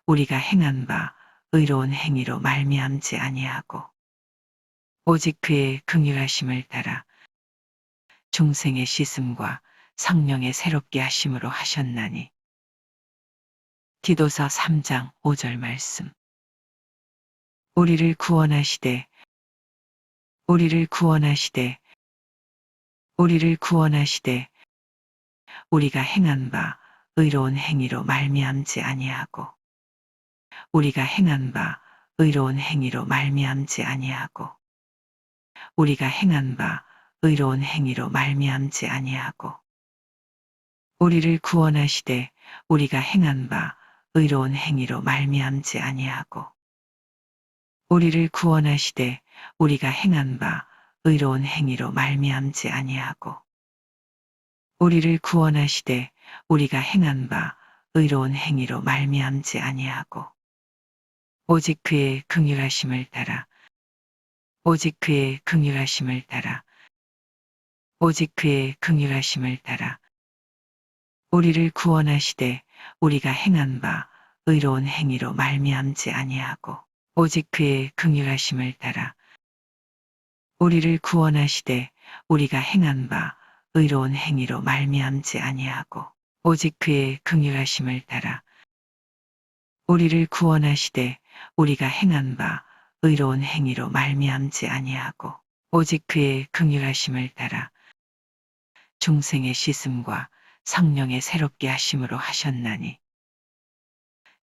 우리가 행한 바 의로운 행위로 말미암지 아니하고 오직 그의 긍휼하심을 따라 중생의 씻음과 성령의 새롭게 하심으로 하셨나니 디도서 3장 5절 말씀. 우리를 구원하시되 우리를 구원하시되 우리를 구원하시되 우리가 행한 바 의로운 행위로 말미암지 아니하고 우리가 행한 바 의로운 행위로 말미암지 아니하고 우리가 행한 바 의로운 행위로 말미암지 아니하고 우리를 구원하시되 우리가 행한 바 의로운 행위로 말미암지 아니하고 우리를 구원하시되 우리가 행한 바 의로운 행위로 말미암지 아니하고 우리를 구원하시되 우리가 행한 바 의로운 행위로 말미암지 아니하고 오직 그의 긍휼하심을 따라 오직 그의 긍휼하심을 따라 오직 그의 긍휼하심을 따라 우리를 구원하시되 우리가 행한 바 의로운 행위로 말미암지 아니하고 오직 그의 긍휼하심을 따라 우리를 구원하시되 우리가 행한 바 의로운 행위로 말미암지 아니하고 오직 그의 긍휼하심을 따라 우리를 구원하시되 우리가 행한 바 의로운 행위로 말미암지 아니하고 오직 그의 긍휼하심을 따라 중생의 씻음과 성령의 새롭게 하심으로 하셨나니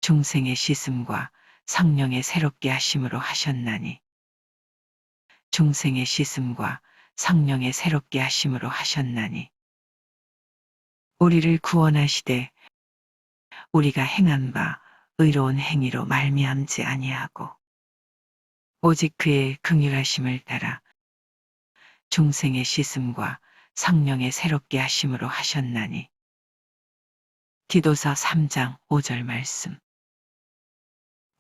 중생의 씻음과 성령의 새롭게 하심으로 하셨나니 중생의 씻음과 성령의 새롭게 하심으로 하셨나니 우리를 구원하시되 우리가 행한 바 의로운 행위로 말미암지 아니하고 오직 그의 긍휼하심을 따라 중생의 씻음과 성령의 새롭게 하심으로 하셨나니 디도서 3장 5절 말씀.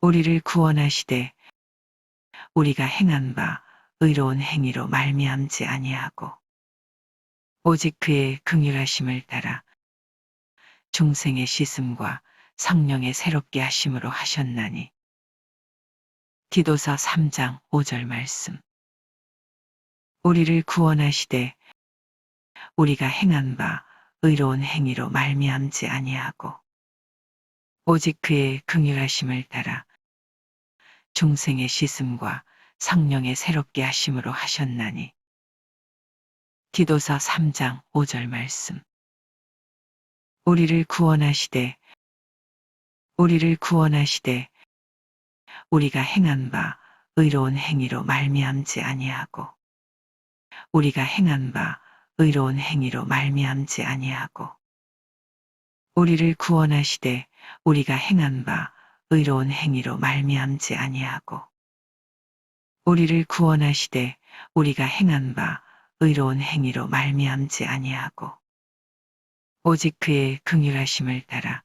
우리를 구원하시되 우리가 행한 바 의로운 행위로 말미암지 아니하고 오직 그의 긍휼하심을 따라 중생의 씻음과 성령의 새롭게 하심으로 하셨나니 디도서 3장 5절 말씀. 우리를 구원하시되 우리가 행한 바 의로운 행위로 말미암지 아니하고 오직 그의 긍휼하심을 따라 중생의 씻음과 성령의 새롭게 하심으로 하셨나니 디도서 3장 5절 말씀. 우리를 구원하시되 우리를 구원하시되 우리가 행한 바 의로운 행위로 말미암지 아니하고 우리가 행한 바 의로운 행위로 말미암지 아니하고 우리를 구원하시되 우리가 행한 바 의로운 행위로 말미암지 아니하고 우리를 구원하시되 우리가 행한 바 의로운 행위로 말미암지 아니하고 오직 그의 긍휼하심을 따라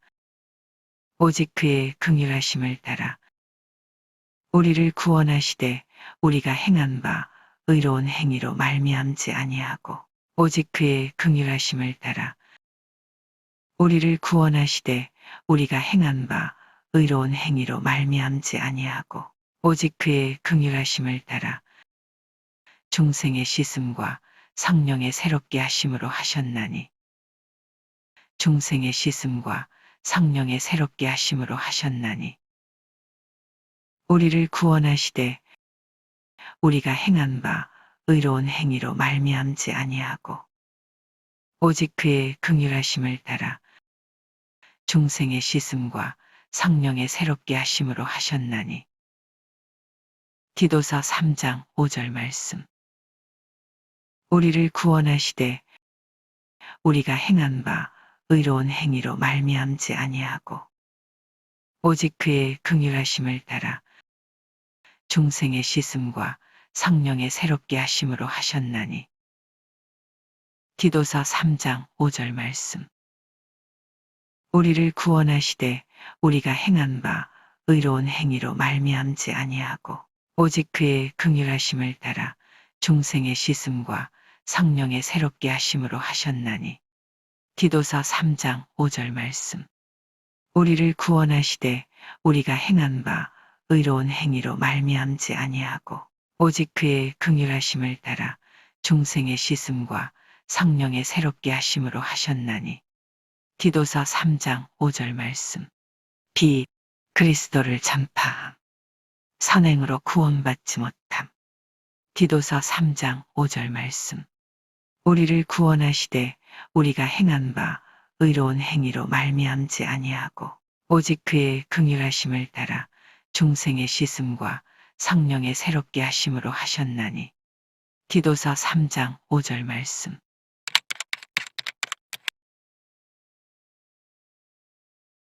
오직 그의 긍휼하심을 따라 우리를 구원하시되 우리가 행한 바 의로운 행위로 말미암지 아니하고 오직 그의 긍휼하심을 따라 우리를 구원하시되 우리가 행한 바 의로운 행위로 말미암지 아니하고 오직 그의 긍휼하심을 따라 중생의 씻음과 성령의 새롭게 하심으로 하셨나니 중생의 씻음과 성령의 새롭게 하심으로 하셨나니 우리를 구원하시되 우리가 행한 바 의로운 행위로 말미암지 아니하고 오직 그의 긍휼하심을 따라 중생의 씻음과 성령의 새롭게 하심으로 하셨나니 디도서 3장 5절 말씀. 우리를 구원하시되 우리가 행한 바 의로운 행위로 말미암지 아니하고 오직 그의 긍휼하심을 따라 중생의 씻음과 성령의 새롭게 하심으로 하셨나니 디도서 3장 5절 말씀. 우리를 구원하시되 우리가 행한 바 의로운 행위로 말미암지 아니하고 오직 그의 긍휼하심을 따라 중생의 씻음과 성령의 새롭게 하심으로 하셨나니 디도서 3장 5절 말씀. 우리를 구원하시되 우리가 행한 바 의로운 행위로 말미암지 아니하고 오직 그의 긍휼하심을 따라 중생의 씻음과 성령의 새롭게 하심으로 하셨나니 디도서 3장 5절 말씀. 비 그리스도를 전파함. 선행으로 구원받지 못함. 디도서 3장 5절 말씀. 우리를 구원하시되 우리가 행한 바 의로운 행위로 말미암지 아니하고 오직 그의 긍휼하심을 따라 중생의 씻음과 성령의 새롭게 하심으로 하셨나니 디도서 3장 5절 말씀.